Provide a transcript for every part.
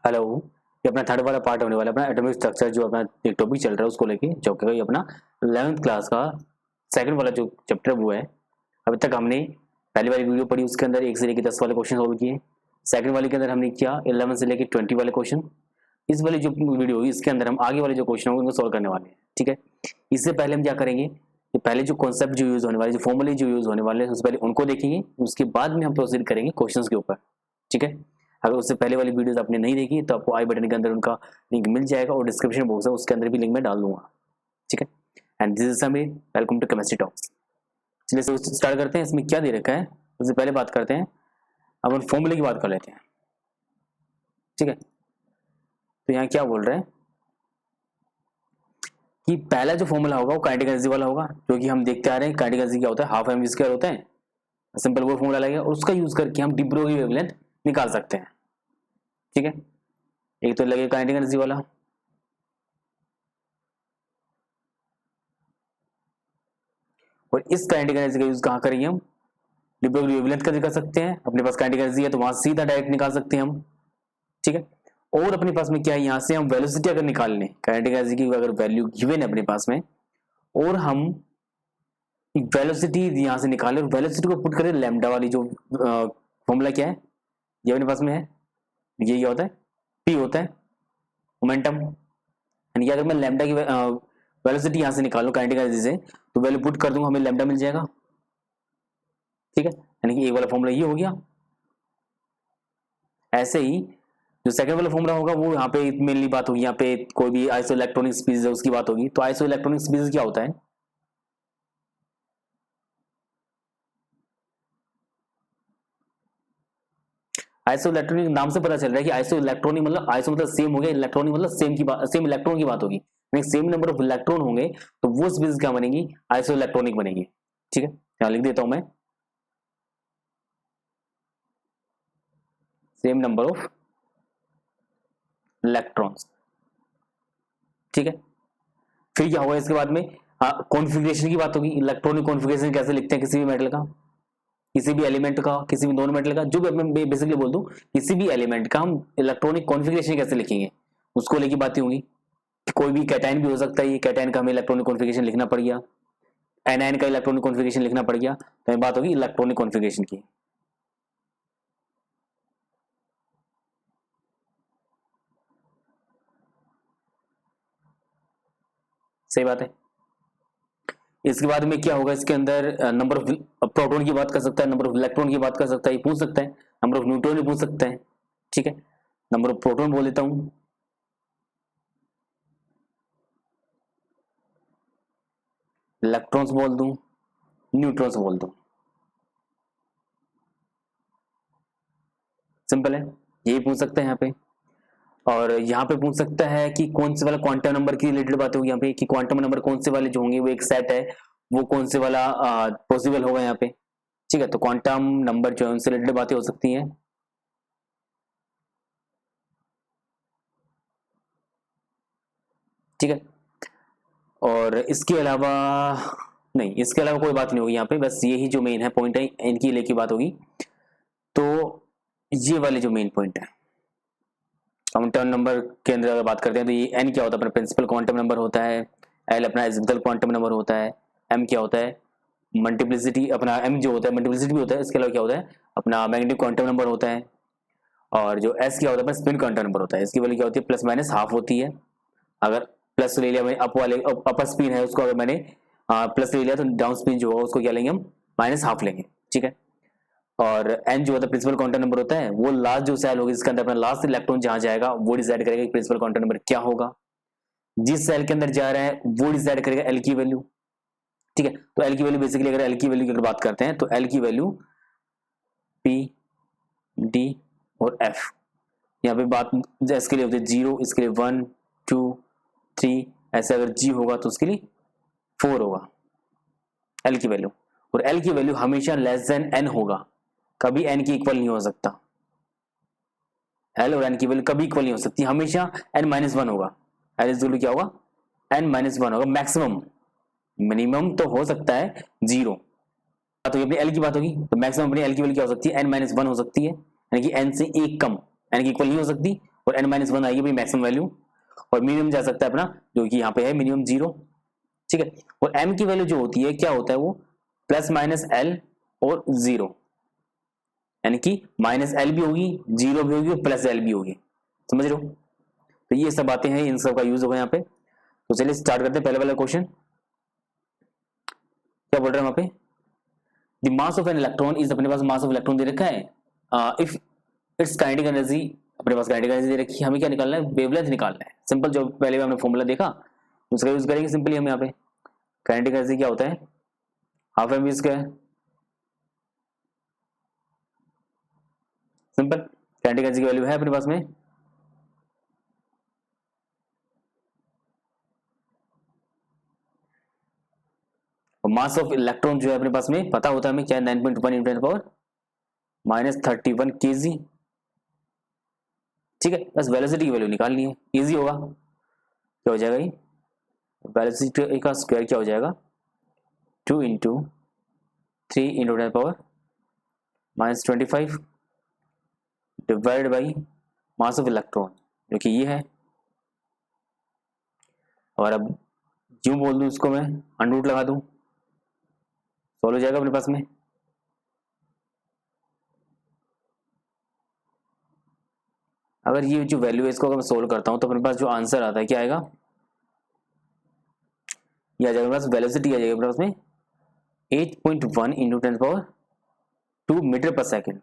Hello. ये अपना third वाला पार्ट होने वाला है अपना एटॉमिक स्ट्रक्चर, जो अपना एक टॉपिक चल रहा है उसको लेके, जो कि अपना 11th क्लास का सेकंड वाला जो चैप्टर वो है। अभी तक हमने पहली वाली वीडियो पढ़ी, उसके अंदर 1 से लेकर 10 वाले क्वेश्चन सॉल्व किए। सेकंड वाले के अंदर हमने किया 11 से लेकर 20 वाले क्वेश्चन। इस वाली जो वीडियो होगी इसके अंदर हम आगे वाले जो क्वेश्चन होंगे उनको सॉल्व करने वाले हैं, ठीक है। इससे पहले हम क्या करेंगे कि पहले जो कॉन्सेप्ट जो यूज होने वाले, जो फॉर्मूले जो यूज होने वाले हैं, उससे पहले उनको देखेंगे, उसके बाद में हम प्रोसीड करेंगे क्वेश्चंस के ऊपर, ठीक है। अगर उससे पहले वाली वीडियोस आपने नहीं देखी तो आपको आई बटन के अंदर उनका लिंक मिल जाएगा और डिस्क्रिप्शन बॉक्स है उसके अंदर भी लिंक मैं डाल दूंगा, ठीक है। And this is Sameer, welcome to chemistry talks. चलिए स्टार्ट करते हैं। इसमें क्या दे रखा है उससे पहले बात करते हैं, अब फॉर्मूले की बात कर लेते हैं, ठीक है। तो यहाँ क्या बोल रहे हैं कि पहला जो फॉर्मूला होगा वो काइनेटिक एनर्जी वाला होगा, क्योंकि हम देखते आ रहे हैं काइनेटिक एनर्जी क्या होता है, हाफ एम वी स्क्वायर होता है। सिंपल वो फॉर्मूला लगेगा और उसका यूज करके हम डी ब्रोगली वेवलेंथ निकाल सकते हैं, ठीक है। एक तो लगेगा काइनेटिक एनर्जी वाला, और इस काइनेटिक एनर्जी का यूज कहाँ करेंगे हम, डी ब्रोगली वेवलेंथ का निकाल सकते हैं। अपने पास काइनेटिक एनर्जी है तो वहां सीधा डायरेक्ट निकाल सकते हैं हम, ठीक है। और अपने पास में क्या है, यहाँ से हम वेलोसिटी अगर निकाल लें, काइनेटिक एनर्जी की अगर वैल्यू गिवन है अपने पास में, और हम वेलोसिटी यहाँ से निकालें और वेलोसिटी को पुट करें लैम्डा वाली जो फॉर्मूला क्या है ये अपने पास में है, ये क्या होता है, पी होता है मोमेंटम। यानी कि अगर मैं लैम्डा की वेलोसिटी यहाँ से निकालूं काइनेटिक एनर्जी से, तो वैल्यू पुट कर दूंगा, हमें लैम्डा मिल जाएगा, ठीक है। यानी कि एक वाला फॉर्मूला ये हो गया। ऐसे ही जो सेकंड वाला फॉर्मूला होगा वो यहाँ पे मेनली बात होगी, यहाँ पे कोई भी आइसो इलेक्ट्रॉनिक स्पीसीज है उसकी बात होगी। तो आइसो इलेक्ट्रॉनिक स्पीसीज क्या होता है, आइसो इलेक्ट्रॉनिक नाम से पता चल रहा है कि आइसो इलेक्ट्रॉनिक मतलब आइसो मतलब सेम हो गया, इलेक्ट्रॉनिक मतलब सेम की बात, सेम इलेक्ट्रॉन की बात होगी। सेम नंबर ऑफ इलेक्ट्रॉन होंगे तो वो स्पीसीज क्या बनेगी, आइसो इलेक्ट्रॉनिक बनेगी, ठीक है। यहाँ लिख देता हूं मैं, सेम नंबर ऑफ इलेक्ट्रॉन्स, ठीक है। फिर क्या होगा इसके बाद में, कॉन्फ़िगरेशन की बात होगी। इलेक्ट्रॉनिक कॉन्फ़िगरेशन कैसे लिखते हैं किसी भी मेटल का, किसी भी एलिमेंट का, किसी भी नॉन मेटल का, जो भी मैं बेसिकली बोल दूं, किसी भी एलिमेंट का हम इलेक्ट्रॉनिक कॉन्फ़िगरेशन कैसे लिखेंगे उसको लेके बातें होंगी। कोई भी कैटायन भी हो सकता है, ये कैटायन का हमें इलेक्ट्रॉनिक कॉन्फ़िगरेशन लिखना पड़ गया, एनायन का इलेक्ट्रॉनिक कॉन्फ़िगरेशन लिखना पड़ गया, तो बात होगी इलेक्ट्रॉनिक कॉन्फ़िगरेशन की, सही बात है। इसके बाद में क्या होगा, इसके अंदर नंबर ऑफ प्रोटॉन की बात कर सकता है, नंबर ऑफ इलेक्ट्रॉन की बात कर सकता है, ये पूछ सकता है, नंबर ऑफ न्यूट्रॉन भी पूछ सकता है, ठीक है। नंबर ऑफ प्रोटॉन बोल देता हूं, इलेक्ट्रॉन्स बोल दूं, न्यूट्रॉन्स बोल दूं, सिंपल है, यही पूछ सकते हैं यहाँ पे। और यहाँ पे पूछ सकता है कि कौन से वाला क्वांटम नंबर की रिलेटेड बात होगी यहाँ पे, कि क्वांटम नंबर कौन से वाले जो होंगे वो एक सेट है, वो कौन से वाला पॉसिबल होगा यहाँ पे, ठीक है। तो क्वांटम नंबर जो है उनसे रिलेटेड बातें हो सकती हैं, ठीक है। और इसके अलावा नहीं, इसके अलावा कोई बात नहीं होगी यहाँ पे, बस यही जो मेन है पॉइंट है इनकी लेके बात होगी। तो ये वाले जो मेन पॉइंट है, क्वांटम नंबर के अंदर अगर बात करते हैं तो ये एन क्या होता है, अपना प्रिंसिपल क्वांटम नंबर होता है, एल अपना एसिम्पटोल क्वांटम नंबर होता है, एम क्या होता है, मल्टीप्लिसिटी, अपना एम जो होता है मल्टीप्लिसिटी भी होता है। इसके अलावा क्या होता है, अपना मैग्नेटिक क्वांटम नंबर होता है। और जो एस क्या होता है, अपना स्पिन क्वांटम नंबर होता है। इसकी वैल्यू क्या होती है, प्लस माइनस हाफ होती है। अगर प्लस ले लिया मैंने अप वाले, अपर स्पिन है उसको अगर मैंने प्लस ले लिया तो डाउन स्पिन जो होगा उसको क्या लेंगे हम, माइनस हाफ लेंगे, ठीक है। और एन जो होता है प्रिंसिपल क्वांटम नंबर होता है, वो लास्ट जो सेल होगी इसके अंदर अपना लास्ट इलेक्ट्रॉन जहां जाएगा वो डिसाइड करेगा कि प्रिंसिपल क्वांटम नंबर क्या होगा। जिस सेल के अंदर जा रहा है वो डिसाइड करेगा एल की वैल्यू, ठीक है। तो एल की वैल्यू बेसिकली, अगर एल की वैल्यू की अगर बात करते हैं तो एल की वैल्यू पी, डी और एफ, यहाँ पे बात इसके लिए होती है 0, इसके लिए 1 2 3, ऐसे अगर जी होगा तो उसके लिए 4 होगा एल की वैल्यू। और एल की वैल्यू हमेशा लेस देन एन होगा, कभी एन की इक्वल नहीं हो सकता। एल और एन की वैल्यू कभी इक्वल नहीं हो सकती, हमेशा एन माइनस वन होगा। एल इज क्या होगा, एन माइनस वन होगा मैक्सिमम, मिनिमम तो हो सकता है 0। तो ये अपनी एल की बात होगी, तो मैक्सिमम अपनी एल की वैल्यू क्या हो सकती है, एन माइनस वन हो सकती है, यानी कि एन से एक कम, एन की इक्वल नहीं हो सकती, और n-1 आएगी भाई मैक्सिमम वैल्यू, और मिनिमम जा सकता है अपना जो कि यहाँ पे है मिनिमम 0, ठीक है। और m की वैल्यू जो होती है क्या होता है वो प्लस माइनस l और 0, यानी कि माइनस l भी होगी, 0 भी होगी और प्लस l भी होगी, समझ रहे हो। तो ये सब बातें हैं, इन सब का यूज होगा यहाँ पे। तो चलिए स्टार्ट करते हैं पहले वाला क्वेश्चन। क्या बोल रहे हैं वहां पे, the mass of an electron is, अपने पास मास ऑफ इलेक्ट्रॉन दे रखा है, इफ इट्स काइनेटिक एनर्जी, अपने पास काइनेटिक एनर्जी दे रखी है, हमें क्या निकालना है, वेवलेंथ निकालना है। सिंपल, जो पहले हमने फॉर्मूला देखा उसका यूज करेंगे सिंपली हम यहाँ पे। काइनेटिक एनर्जी क्या होता है, half m v square, simple. Kinetic energy की वैल्यू है अपने पास में और मास ऑफ इलेक्ट्रॉन जो है अपने पास में पता होता है हमें क्या, 9.1 इंटू 10 पावर माइनस 31 kg, ठीक है। बस वेलोसिटी की वैल्यू निकालनी है, इजी होगा। क्या हो जाएगा ये, वेलोसिटी का स्क्वायर क्या हो जाएगा, 2 into 3 into 10 power minus 25 divide by mass of electron जो कि ये है। और अब क्यों बोल दूं इसको, मैं अंडर रूट लगा दूं, सॉल्व हो जाएगा अपने पास में। अगर ये जो वैल्यू है इसको अगर मैं सोल्व करता हूं तो अपने पास जो आंसर आता है क्या आएगा, ये आ जाएगा मेरे पास, वेलोसिटी आ जाएगा मेरे पास में 8.1 इंटू 10 पावर 2 मीटर पर सेकेंड,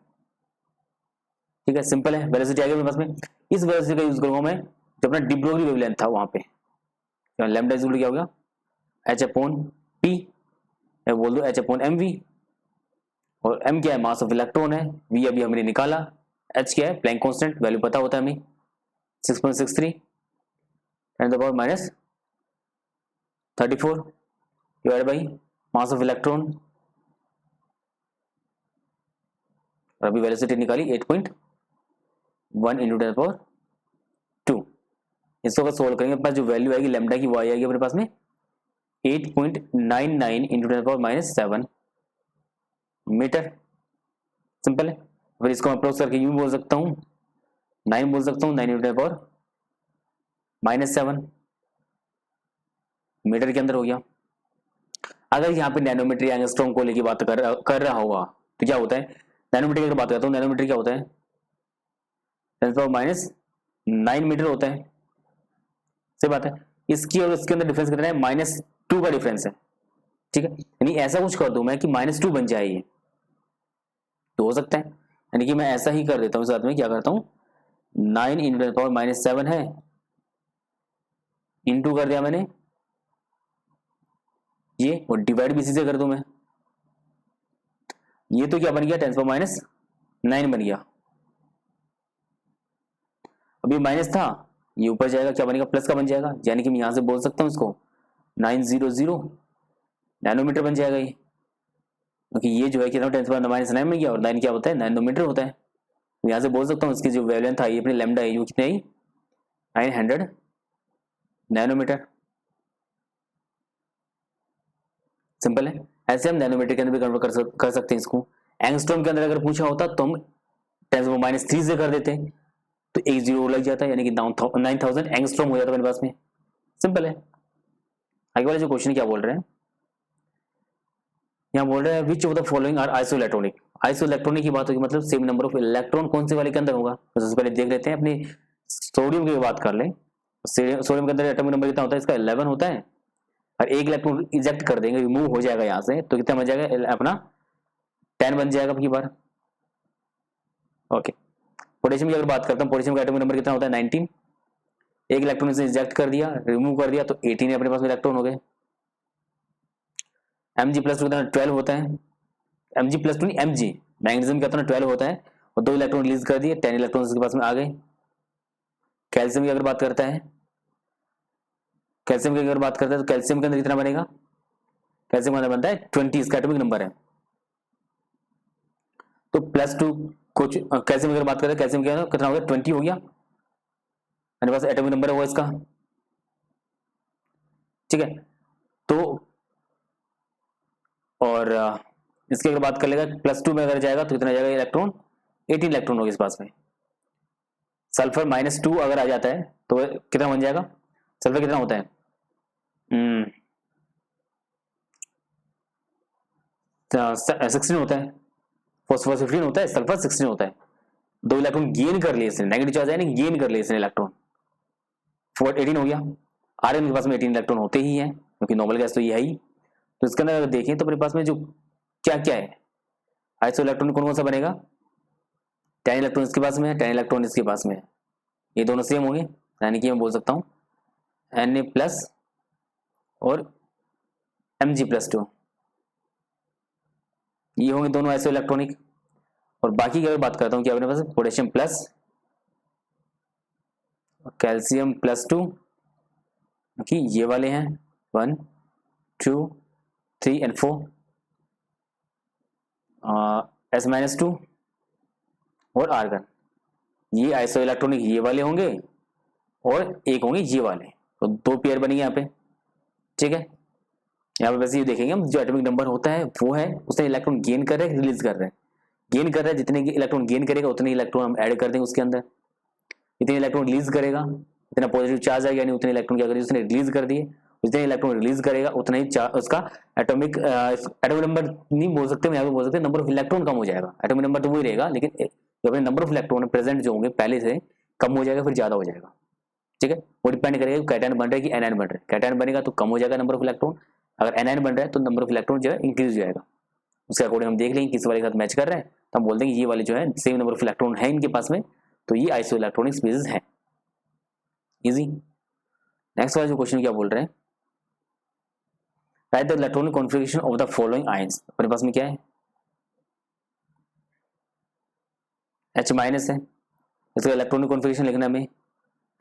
ठीक है। सिंपल है, वेलोसिटी आ गई मेरे पास में। इस वेलोसिटी का यूज करूंगा मैं जो अपना डी ब्रोगली वेवलेंथ था वहां पे, लैम्डा इज क्या होगा, h अपॉन p, मैं बोल दो h अपॉन एम वी, और m क्या है, मास ऑफ इलेक्ट्रॉन है, v अभी हमने निकाला, h क्या है, प्लैंक कांस्टेंट, वैल्यू पता होता है हमें 6.63 10 power minus 34 divide by mass of electron, और अभी वेलोसिटी निकाली 8.1 इंटू 10 पावर 2। इसको अगर सोल्व करेंगे अपने पास जो वैल्यू आएगी लैम्डा की, वो आएगी अपने पास में 8.99 into 10 power minus 7 metre, simple है। फिर इसको अप्रोच करके यूं बोल सकता हूं, 9 बोल सकता हूं, 9 इंटू 10 पावर माइनस 7 मीटर के अंदर हो गया। अगर यहाँ पे नैनोमीटर या एंगस्ट्रॉम को लेके बात कर रहा होगा तो क्या होता है, नैनोमीटर की अगर बात करता हूँ, नैनोमीटर क्या होता है, 10 पावर माइनस 9 मीटर होता है, सही बात है। इसकी और इसके अंदर डिफरेंस कितना है, -2 का डिफरेंस है, ठीक है। यानी ऐसा कुछ कर दूं मैं कि -2 बन जाए ये, तो हो सकता है। यानी कि मैं ऐसा ही कर देता हूँ, साथ में क्या करता हूँ, 9 इंटू पावर माइनस 7 है, इंटू कर दिया मैंने ये, और डिवाइड भी इसी से कर दूं मैं, ये तो क्या बन गया, 10 पावर माइनस 9 बन गया। अभी माइनस था, ये ऊपर जाएगा, क्या बनेगा, प्लस का बन जाएगा। यानी कि मैं यहां से बोल सकता हूं इसको 900 नैनोमीटर बन जाएगा ये, क्योंकि ये जो है कितना, 10 पावर माइनस 9 बन गया, और 9 क्या होता है, नैनोमीटर होता है। तो यहां से बोल सकता हूँ इसकी जो वेवलेंथ आई अपनी लैम्डा है, वो कितनी आई, 900 नैनोमीटर, सिंपल है। ऐसे हम नैनोमीटर के अंदर भी कन्वर्ट कर सकते हैं इसको। एंगस्ट्रॉम के अंदर अगर पूछा होता तो हम 10⁻³ से कर देते, तो एक जीरो लग जाता है, यानी कि 9000 एंगस्ट्रॉम हो जाता मेरे पास में, सिंपल है। आगे वाले जो क्वेश्चन क्या बोल रहे हैं, यहाँ बोल रहे हैं which of the following are isoelectronic. Isoelectronic की बात होगी, मतलब सेम नंबर ऑफ इलेक्ट्रॉन कौन से वाले के अंदर होगा। तो सबसे पहले देख लेते हैं, अपनी सोडियम की बात कर लें। सोडियम के अंदर एटॉमिक नंबर कितना होता है, इसका 11 होता है, और एक इलेक्ट्रॉन इजेक्ट कर देंगे, रिमूव हो जाएगा यहाँ से, तो कितना बन जाएगा अपना 10 बन जाएगा अपनी बार, ओके। पोटेशियम की अगर बात करता हूँ, पोटेशियम का एटॉमिक नंबर कितना होता है, 19, एक इलेक्ट्रॉन से इजेक्ट कर दिया, रिमूव कर दिया, तो 18 अपने पास में इलेक्ट्रॉन हो गए। Mg प्लस 2 कितना 12 होता है, Mg प्लस 2 नहीं Mg, मैग्नीशियम का कितना 12 होता है, और 2 इलेक्ट्रॉन रिलीज कर दिए, 10 इलेक्ट्रॉन इसके पास में आ गए। कैल्शियम की अगर बात करता है, कैल्शियम की अगर बात करता है तो कैल्शियम के अंदर कितना बनेगा, कैल्शियम के अंदर बनता है 20, इसका एटॉमिक नंबर है। तो +2 कुछ कैल्शियम की अगर बात करते हैं, कैल्शियम के अंदर कितना हो गया, 20 हो गया, मेरे पास एटॉमिक नंबर होगा इसका, ठीक है। तो और इसकी अगर बात कर लेगा +2 में अगर जाएगा तो कितना जाएगा इलेक्ट्रॉन, 18 इलेक्ट्रॉन होगा इस पास में, सल्फर -2 अगर आ जाता है तो कितना बन जाएगा? सल्फर कितना होता है? 16 होता है, फॉस्फोरस 15 होता है, सल्फर 16 होता है। 2 इलेक्ट्रॉन गेन कर लिए इसने, नेगेटिव चार्ज है ना, गेन कर लिए इसने इलेक्ट्रॉन, 18 हो गया। आर्गन के पास में 18 इलेक्ट्रॉन होते ही हैं क्योंकि नॉर्मल गैस तो ये है ही। तो इसके अंदर अगर देखें तो अपने पास में जो क्या क्या है, आइसो इलेक्ट्रॉन कौन कौन सा बनेगा? 10 इलेक्ट्रॉन इसके पास में है, 10 इलेक्ट्रॉन इसके पास में है, ये दोनों सेम होंगे, यानी कि मैं बोल सकता हूँ Na+ और Mg+2, ये होंगे दोनों आइसो इलेक्ट्रॉनिक। और बाकी की अगर बात करता हूँ, क्या अपने पास पोटेशियम प्लस, कैल्शियम +2, कि ये वाले हैं 1 2 3 और 4, S-2 और आर्गन, ये आइसो इलेक्ट्रॉनिक ये वाले होंगे और एक होंगे ये वाले, तो 2 पेयर बनेंगे यहाँ पे। ठीक है, यहाँ पे वैसे ये देखेंगे हम, जो एटॉमिक नंबर होता है वो है, उसने इलेक्ट्रॉन गेन कर रहे हैं रिलीज कर रहे हैं, गेन कर रहा है, जितने इलेक्ट्रॉन गेन करेगा उतने इलेक्ट्रॉन हम ऐड कर देंगे उसके अंदर, इतने इलेक्ट्रॉन रिलीज करेगा, इतना पॉजिटिव चार्ज आएगा, यानी उतने इलेक्ट्रॉन क्या करेगा उसने रिलीज कर दिए, जितने इलेक्ट्रॉन रिलीज करेगा उतना ही उसका एटॉमिक नंबर नहीं बोल सकते, यहाँ पे बोल सकते नंबर ऑफ इलेक्ट्रॉन कम हो जाएगा। एटॉमिक नंबर तो वही रहेगा, लेकिन जो अपने नंबर ऑफ इलेक्ट्रॉन प्रेजेंट जो होंगे पहले से कम हो जाएगा, फिर ज्यादा हो जाएगा। ठीक है, वो डिपेंड करेगा कैटायन बन रहा है कि एनायन बन रहा है। कैटायन बनेगा तो कम हो जाएगा नंबर ऑफ इलेक्ट्रॉन, अगर एनायन बन रहा है तो नंबर ऑफ इलेक्ट्रॉन जो है इंक्रीज हो जाएगा। उसके अकॉर्डिंग हम देख लेंगे किस वाले के साथ मैच कर रहा है, तो हम बोल देंगे ये वाले जो है सेम नंबर ऑफ इलेक्ट्रॉन है इनके पास में, तो ये आइसो इलेक्ट्रॉनिक स्पीसीज है। इजी। नेक्स्ट वाला जो क्वेश्चन क्या बोल रहे हैं, right the electronic configuration of the following ions. अपने पास में क्या है, H- है, इसका इलेक्ट्रॉनिक कॉन्फ़िगरेशन लिखना है हमें,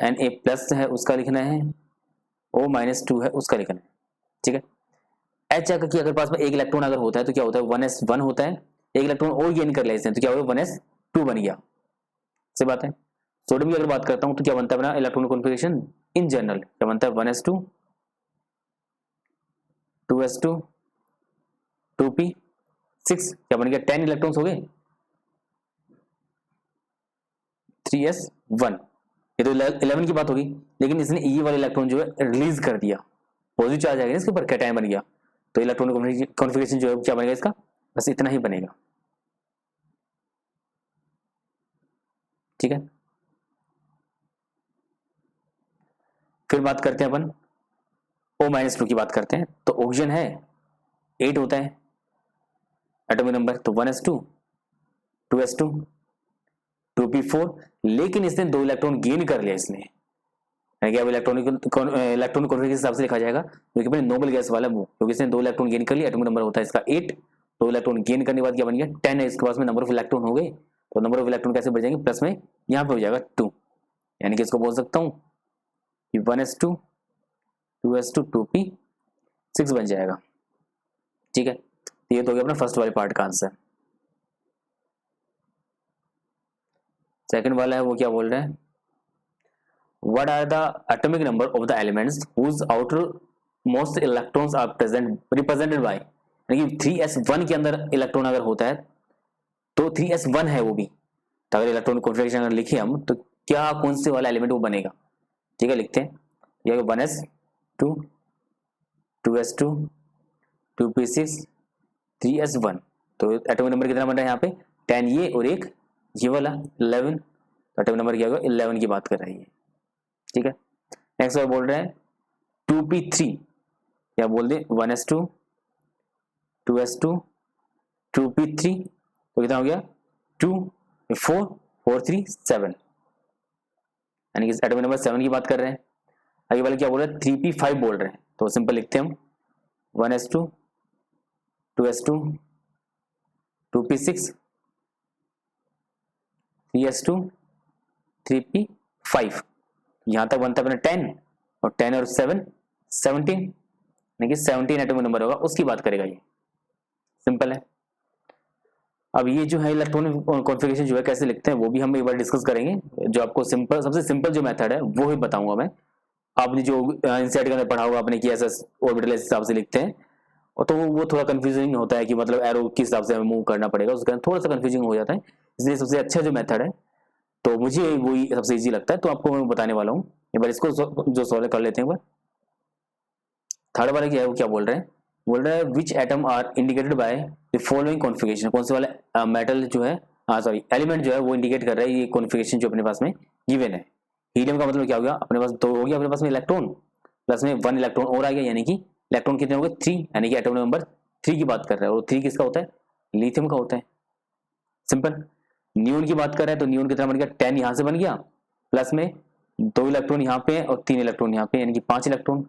Na+ है उसका लिखना है, O-2 है उसका लिखना है। ठीक है, H की अगर पास में एक इलेक्ट्रॉन अगर होता है तो क्या होता है 1s1 होता है, एक इलेक्ट्रॉन और गेन कर लेते हैं तो क्या होगा 1s2 बन गया। सही बात है। सोडियम की अगर बात करता हूं तो क्या बनता है अपना इलेक्ट्रॉनिक कॉन्फ़िगरेशन इन जनरल, क्या बनता है 1s2 2s2 2p6, क्या बन गया 10 इलेक्ट्रॉन्स हो गए, 3s1, ये तो 11 की बात होगी, लेकिन इसने ये वाला इलेक्ट्रॉन जो है रिलीज कर दिया, पॉजिटिव चार्ज आ गया इसके ऊपर, कैटायन बन गया, तो इलेक्ट्रॉनिक कॉन्फ़िगरेशन जो है क्या बनेगा इसका, बस इतना ही बनेगा। ठीक है, फिर बात करते हैं अपन O-2 की बात करते हैं, तो ऑक्सीजन है 8 होता है एटॉमिक नंबर, तो 1s2 2s2 2p4, लेकिन इसने 2 इलेक्ट्रॉन गेन कर लिया इसने, यानी कि अब इलेक्ट्रॉनिक कॉन्फ़िगरेशन के हिसाब से लिखा जाएगा, जो कि अपने नोबल गैस वाला वो, क्योंकि इसने 2 इलेक्ट्रॉन गेन कर लिया, एटॉमिक नंबर होता है इसका 8, 2 इलेक्ट्रॉन गेन करने के बाद क्या बन गया 10 है इसके पास में, नंबर ऑफ इलेक्ट्रॉन हो गए, तो नंबर ऑफ इलेक्ट्रॉन कैसे बढ़ जाएंगे, प्लस में यहाँ पे हो जाएगा 2, यानी कि इसको बोल सकता हूँ कि 1s2 2s2 2p6 बन जाएगा। ठीक है, तो ये तो हो गया अपना फर्स्ट वाले पार्ट का आंसर। सेकंड वाला है वो क्या बोल रहे हैं, what are the atomic number of the elements whose outermost electrons are present represented by, यानी कि 3s1 के अंदर इलेक्ट्रॉन अगर होता है तो 3s1 है वो भी, तो अगर इलेक्ट्रॉनिक कॉन्फ़िगरेशन अगर लिखे हम तो क्या कौन से वाला एलिमेंट वो बनेगा। ठीक है, लिखते हैं, यह 1s2 2s2 2p6 3s1, तो एटॉमिक नंबर कितना बन रहा है यहाँ पे 10 ये और एक ये वाला 11, तो एटॉमिक नंबर क्या होगा 11 की बात कर रही है। ठीक है, नेक्स्ट बार बोल रहे हैं 2p3, क्या बोल दे 1s2 2s2 2p3, तो कितना हो गया 2 4 4 3 7, यानी कि एटॉमिक नंबर 7 की बात कर रहे हैं। आगे वाले क्या बोल रहे हैं 3p5 बोल रहे हैं, तो सिंपल लिखते हैं हम 1s2 2s2 2p6 3s2 3p5, यहां तक बनता है अपना 10, और 10 और 7 17, यानी कि 17 एटॉमिक नंबर होगा, उसकी बात करेगा ये, सिंपल है। अब ये जो है इलेक्ट्रॉनिक कॉन्फ़िगरेशन जो है कैसे लिखते हैं वो भी हम एक बार डिस्कस करेंगे, जो आपको सिंपल सबसे सिंपल जो मेथड है वो ही बताऊंगा मैं। आपने जो इनसेट के अंदर पढ़ा होगा आपने कि ऐसा ऑर्बिटल इस हिसाब से लिखते हैं, और तो वो थोड़ा कंफ्यूजिंग होता है कि मतलब एरो किस हिसाब से हमें मूव करना पड़ेगा, उसके अंदर थोड़ा सा कंफ्यूजिंग हो जाता है, इसलिए सबसे अच्छा जो मेथड है तो मुझे वही सबसे इजी लगता है, तो आपको मैं बताने वाला हूँ। एक बार इसको जो सॉल्व कर लेते हैं एक बार। थर्ड वाला क्या है, वो क्या बोल रहे हैं, बोल रहा है which atom are indicated by the following configuration, कौन से वाला मेटल जो है, सॉरी एलिमेंट जो है वो इंडिकेट कर रहा है ये कॉन्फ़िगरेशन जो अपने पास में गिवन है। हीलियम का मतलब क्या हो गया, अपने पास 2 हो गया, अपने पास में इलेक्ट्रॉन प्लस में 1 इलेक्ट्रॉन और आ गया, यानी कि इलेक्ट्रॉन कितने हो गए 3, यानी कि एटम नंबर 3 की बात कर रहा है, और 3 किसका होता है, लिथियम का होता है। सिंपल। नियोन की बात कर रहा है तो नियोन कितना बन गया, 10 यहां से बन गया, प्लस में 2 इलेक्ट्रॉन यहाँ पे और 3 इलेक्ट्रॉन यहाँ पे, यानी कि 5 इलेक्ट्रॉन,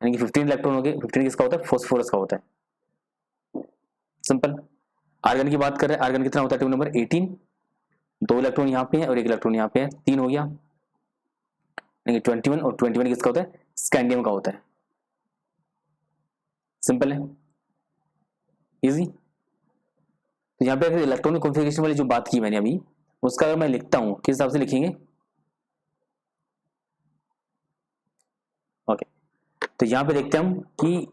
यानी कि 15 इलेक्ट्रॉन हो गए। 15 किसका होता है, फॉस्फोरस का होता है। सिंपल। आर्गन की बात कर रहे हैं, आर्गन कितना होता है, एटम नंबर 18, 2 इलेक्ट्रॉन यहाँ पे है और 1 इलेक्ट्रॉन यहाँ पे है, 3 हो गया, यानी कि 21, और 21 किसका होता है, स्कैंडियम का होता है। सिंपल है, इजी। तो यहाँ पे अगर इलेक्ट्रॉनिक कॉन्फ़िगरेशन वाली जो बात की मैंने अभी, उसका अगर मैं लिखता हूँ किस हिसाब से लिखेंगे, ओके। तो यहाँ पे देखते हैं हम कि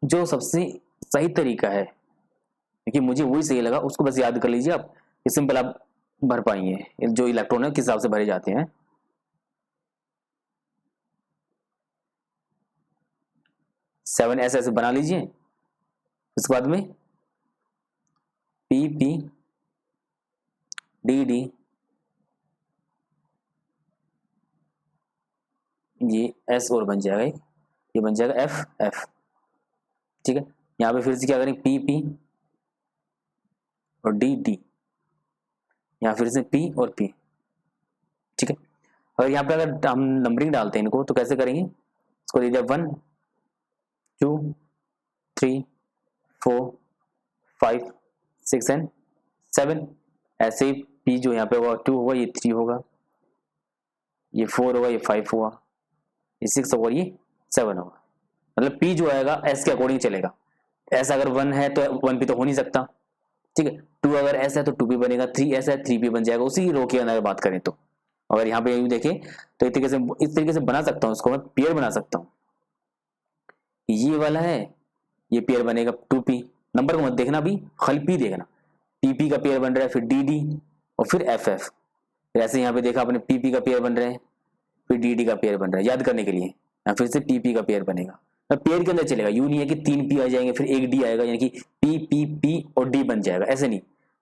जो सबसे सही तरीका है, क्योंकि मुझे वही सही लगा, उसको बस याद कर लीजिए आप, ये सिंपल आप भर पाएंगे जो इलेक्ट्रॉन है किस हिसाब से भरे जाते हैं। 7s ऐसे बना लीजिए, इसके बाद में पी पी डी डी, ये एस और बन जाएगा, ये बन जाएगा एफ एफ, ठीक है। यहाँ पे फिर से क्या करें, पी पी और डी डी, यहाँ फिर से पी और पी, ठीक है। और यहाँ पे अगर हम नंबरिंग डालते हैं इनको तो कैसे करेंगे, इसको दे दिया 1 2 3 4 5 6 एंड 7, ऐसे ही पी जो यहाँ पे होगा 2 होगा, ये 3 होगा, ये 4 होगा, ये 5 होगा, ये 6 होगा, ये 7 होगा। मतलब पी जो आएगा एस के अकॉर्डिंग चलेगा। एस अगर 1 है तो 1 पी तो हो नहीं सकता, ठीक है। 2 अगर एस है तो 2 पी बनेगा, 3 एस है 3 पी बन जाएगा, उसी रो के अंदर बात करें तो। अगर यहाँ पे देखें तो इस तरीके से बना सकता हूँ, इसको मैं पेयर बना सकता हूँ। ये वाला है, ये पेयर बनेगा 2p, नंबर को मत देखना अभी, खाली p देखना, pp का पेयर बन रहा है, फिर dd और फिर ff, फिर ऐसे यहाँ पे देखा आपने pp का पेयर बन रहा है, फिर dd का पेयर बन रहा है, याद करने के लिए यहाँ फिर से pp का पेयर बनेगा। पेयर के अंदर चलेगा, यू नहीं है कि 3 p आ जाएंगे फिर एक d आएगा, यानी कि p p p और d बन जाएगा, ऐसे नहीं,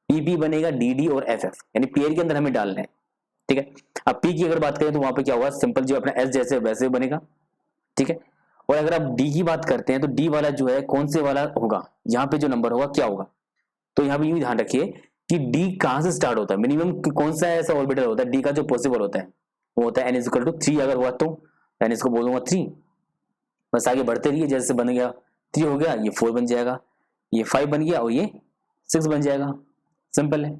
pp बनेगा dd और ff, यानी पेयर के अंदर हमें डालना है, ठीक है। अब p की अगर बात करें तो वहां पे क्या होगा, सिंपल जो अपना s जैसे वैसे बनेगा, ठीक है। और अगर आप डी की बात करते हैं तो डी वाला जो है कौन से वाला होगा, यहाँ पे जो नंबर होगा क्या होगा, तो यहाँ पे यूं ध्यान रखिए कि डी कहां से स्टार्ट होता है, मिनिमम कौन सा ऐसा ऑर्बिटल होता है डी का जो पॉसिबल होता है, वो होता है n इक्वल टू 3 अगर हुआ तो n इसको बोलूंगा 3, बस आगे बढ़ते रहिए, जैसे बन गया 3 हो गया, ये 4 बन जाएगा, ये 5 बन गया और ये 6 बन जाएगा। सिंपल है।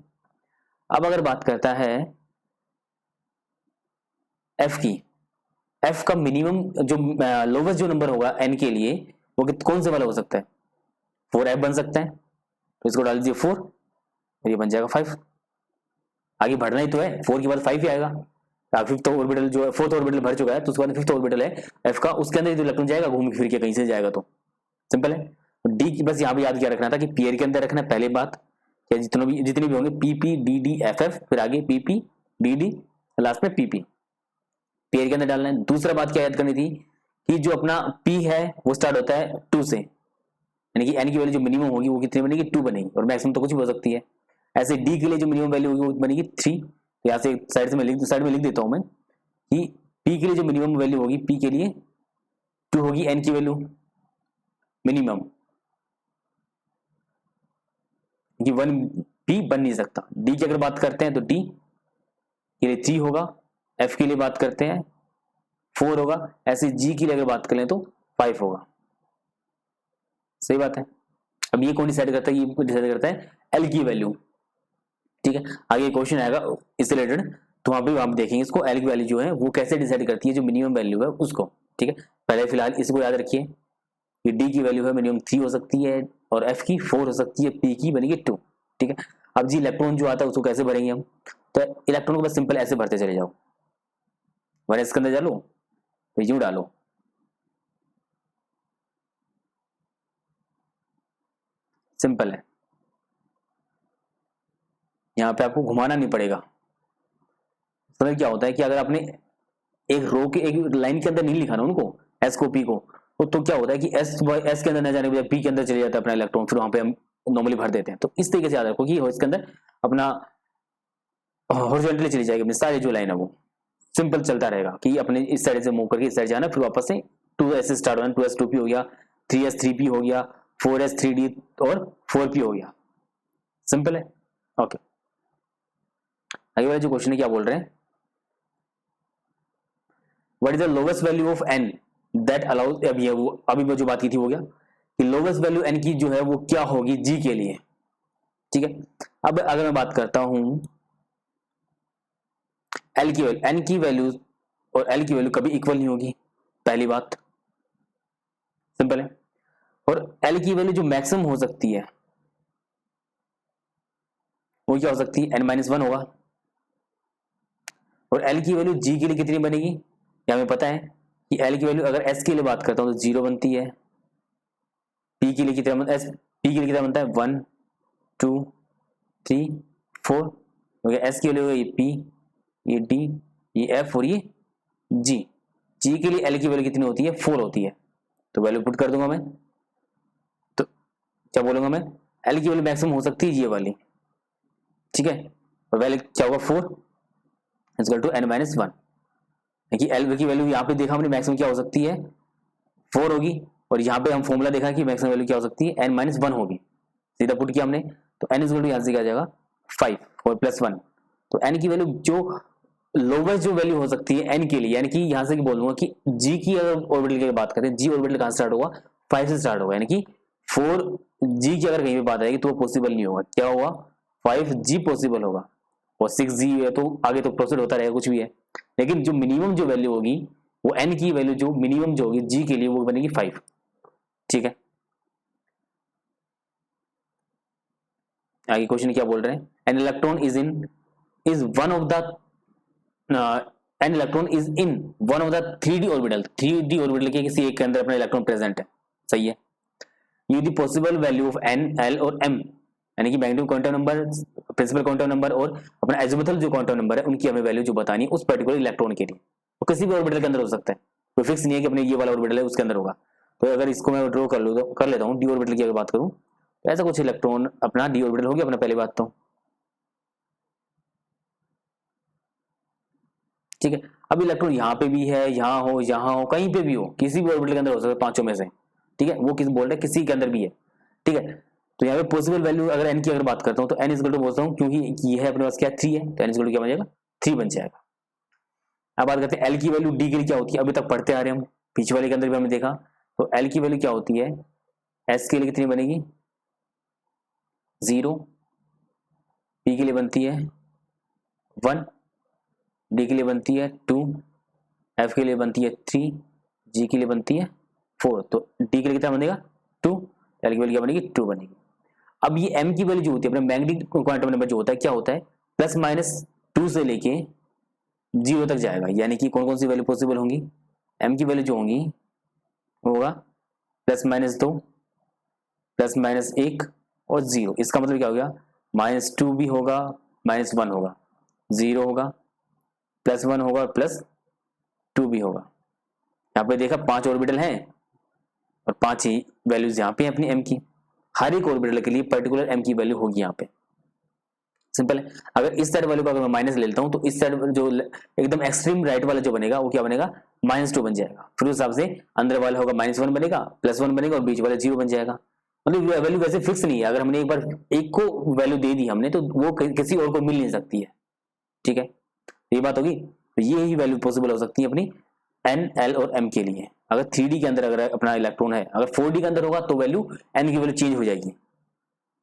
अब अगर बात करता है एफ की, एफ का मिनिमम जो लोवेस्ट जो नंबर होगा एन के लिए, वो कौन से वाला हो सकता है, 4f बन सकता है, तो इसको डाल दीजिए 4 और ये बन जाएगा 5। आगे बढ़ना ही तो है, 4 के बाद 5 ही आएगा, फिफ्थ ऑर्बिटल जो है, फोर्थ ऑर्बिटल भर चुका है तो उसके बाद फिफ्थ ऑर्बिटल है एफ का, उसके अंदर जो इलेक्ट्रॉन जाएगा घूम फिर के कहीं से जाएगा, तो सिंपल है। डी की बस यहाँ पे याद क्या रखना था कि पेयर के अंदर रखना है पहले बात, या जितने भी होंगे P P D D F F, फिर आगे P P D D, last में पी पी, पेयर के अंदर डालना है। दूसरा बात क्या याद करनी थी कि जो अपना पी है वो स्टार्ट होता है 2 से, यानी कि एन की वैल्यू जो मिनिमम होगी वो कितनी बनेगी, 2 बनेगी, और मैक्सिमम तो कुछ भी हो सकती है। ऐसे डी के लिए जो मिनिमम वैल्यू होगी वो बनेगी 3, तो यहाँ से साइड में लिख देता हूं मैं कि पी के लिए जो मिनिमम वैल्यू होगी, पी के लिए 2 होगी एन की वैल्यू मिनिमम, कि 1 पी बन नहीं सकता। डी की अगर बात करते हैं तो डी के लिए 3 होगा, एफ के लिए बात करते हैं 4 होगा, ऐसे जी के लिए अगर बात करें तो 5 होगा। सही बात है। अब ये कौन डिसाइड करता है, ये डिसाइड करता है एल की वैल्यू, ठीक है। आगे क्वेश्चन आएगा इससे रिलेटेड, तो वहां पे आप देखेंगे इसको एल की वैल्यू जो है वो कैसे डिसाइड करती है, जो मिनिमम वैल्यू है उसको, ठीक है। पहले फिलहाल इसको याद रखिए कि डी की वैल्यू है मिनिमम 3 हो सकती है, और एफ की 4 हो सकती है, पी की बनेगी 2, ठीक है। अब जी इलेक्ट्रॉन जो आता है उसको कैसे भरेंगे हम, तो इलेक्ट्रॉन को बस सिंपल ऐसे भरते चले जाओ, वन इसके अंदर डालो तो यूं डालो, सिंपल है। यहाँ पे आपको घुमाना नहीं पड़ेगा, मतलब क्या होता है कि अगर आपने एक रो के एक लाइन के अंदर नहीं लिखा ना उनको, एस को पी को, तो क्या होता है कि एस के अंदर न जाने के बजाय पी के अंदर चले जाता है अपना इलेक्ट्रॉन, फिर वहां पे हम नॉर्मली भर देते हैं। तो इस तरीके से याद रखो कि इसके अंदर अपना हॉरिजॉन्टली चली जाएगी अपनी सारी जो लाइन है, वो सिंपल चलता रहेगा कि अपने इस साइड से मूव करके इस साइड जाना, फिर वापस से 2s से स्टार्ट होना, 2s 2p हो गया, 3s 3p हो गया, 4s 3d और 4p हो गया। सिंपल है। ओके, आगे वाला जो क्वेश्चन है क्या बोल रहे हैं, what is the lowest value of n that allows, अभी जो बात की थी वो गया कि लोवेस्ट वैल्यू n की जो है वो क्या होगी g के लिए। ठीक है, अब अगर मैं बात करता हूं l की वैल्यू, n की वैल्यू और l की वैल्यू कभी इक्वल नहीं होगी, पहली बात, सिंपल है। और l की वैल्यू जो मैक्सिमम हो सकती है वो क्या हो सकती है, n-1 होगा। और l की वैल्यू g के लिए कितनी बनेगी, ये हमें पता है कि l की वैल्यू अगर s के लिए बात करता हूं तो 0 बनती है, p के लिए कितना बनता है, p के लिए कितना बनता है 1 2 3 4 हो गया। s की वैल्यू ये p, ये d, ये f और ये g। g के लिए l की वैल्यू कितनी होती है, 4 होती है, तो वैल्यू पुट कर दूंगा मैं, तो क्या बोलूंगा मैं, l की वैल्यू मैक्सिमम हो सकती है ये वाली, ठीक है, और वैल्यू क्या होगा 4 इक्वल टू n-1, कि l की वैल्यू यहाँ पे देखा हमने मैक्सिमम क्या हो सकती है 4 होगी, और यहाँ पे हम फॉर्मूला देखा कि मैक्सिमम वैल्यू क्या हो सकती है n-1 होगी, सीधा पुट किया हमने, तो n इक्वल टू यहाँ से क्या आ जाएगा 5 और +1, तो n की वैल्यू जो लोवेस्ट जो वैल्यू हो सकती है n के लिए, यानी कि यहाँ से बोल दूंगा कि g की अगर ऑर्बिटल की बात करें, g ऑर्बिटल कहाँ स्टार्ट होगा 5 से स्टार्ट होगा, यानी कि 4g की अगर कहीं पे बात आएगी तो वो पॉसिबल नहीं होगा, क्या होगा 5g पॉसिबल होगा, और 6g है तो आगे तो प्रोसीड होता रहेगा कुछ भी है, लेकिन जो मिनिमम जो वैल्यू होगी वो n की वैल्यू जो मिनिमम जो होगी g के लिए वो बनेगी 5। ठीक है, आगे क्वेश्चन क्या बोल रहे हैं, an electron is one of the an electron is in one of the 3d orbital, 3d orbital के किसी एक के अंदर अपना इलेक्ट्रॉन प्रेजेंट है, सही है, ये the possible value of n l और m, यानी कि magnetic quantum number, principal quantum number और अपना एजिमुथल जो क्वांटम नंबर है उनकी हमें वैल्यू जो बतानी है उस पर्टिकुलर इलेक्ट्रॉन के लिए, वो किसी भी ऑर्बिटल के अंदर हो सकता है, कोई फिक्स नहीं है कि अपने ये वाला ऑर्बिटल है उसके अंदर होगा। तो अगर इसको मैं ड्रॉ कर लेता हूँ डी ऑर्बिटल की अगर बात करूँ तो ऐसा कुछ इलेक्ट्रॉन अपना डी ऑर्बिटल हो गया अपना, पहली बात तो ठीक है। अब इलेक्ट्रॉन यहाँ पे भी है, यहाँ हो कहीं पे भी हो, किसी भी ऑर्बिटल के अंदर हो सकता है पांचों में से, ठीक है, वो किस बोल रहे हैं किसी के अंदर भी है, ठीक है। तो यहाँ पे पॉसिबल वैल्यू अगर n की अगर बात करता हूँ तो n इक्वल टू बोलता हूँ, क्योंकि ये है अपने पास क्या 3 है, तो n इक्वल टू क्या बन जाएगा 3 बन जाएगा। अब बात करते हैं l की वैल्यू d के लिए क्या होती है, अभी तक पढ़ते आ रहे हैं हम, पीछे वाले के अंदर भी हमने देखा, तो l की वैल्यू क्या होती है, s के लिए कितनी बनेगी 0, p के लिए बनती है 1, d के लिए बनती है 2, f के लिए बनती है 3, g के लिए बनती है 4, तो d के लिए कितना बनेगा 2, l की वैल्यू क्या बनेगी 2 बनेगी। अब ये m की वैल्यू जो होती है अपना मैग्नेटिक क्वांटम नंबर जो होता है क्या होता है +-2 से लेके 0 तक जाएगा, यानी कि कौन कौन सी वैल्यू पॉसिबल होंगी, m की वैल्यू जो होंगी होगा +-2, +-1 और 0, इसका मतलब क्या हो गया -2 भी होगा, -1 होगा, 0 होगा, +1 होगा और +2 भी होगा। यहाँ पे देखा 5 ऑर्बिटल हैं और 5 ही वैल्यूज यहाँ पे अपनी m की, हर एक ऑर्बिटल के लिए पर्टिकुलर m की वैल्यू होगी यहाँ पे, सिंपल है। अगर इस साइड वाले को अगर मैं माइनस ले लेता हूँ तो इस साइड जो एकदम एक्सट्रीम राइट वाला जो बनेगा वो क्या बनेगा -2 बन जाएगा, फिर उस हिसाब से अंदर वाला होगा -1 बनेगा, +1 बनेगा और बीच वाला 0 बन जाएगा। मतलब वैल्यू वैसे फिक्स नहीं है, अगर हमने एक बार एक को वैल्यू दे दी हमने तो वो किसी और को मिल नहीं सकती है, ठीक है, ये बात होगी। तो ये ही वैल्यू पॉसिबल हो सकती है अपनी n l और m के लिए। अगर 3D के अंदर अगर अपना इलेक्ट्रॉन है, अगर 4D के अंदर होगा तो वैल्यू n की वैल्यू चेंज हो जाएगी,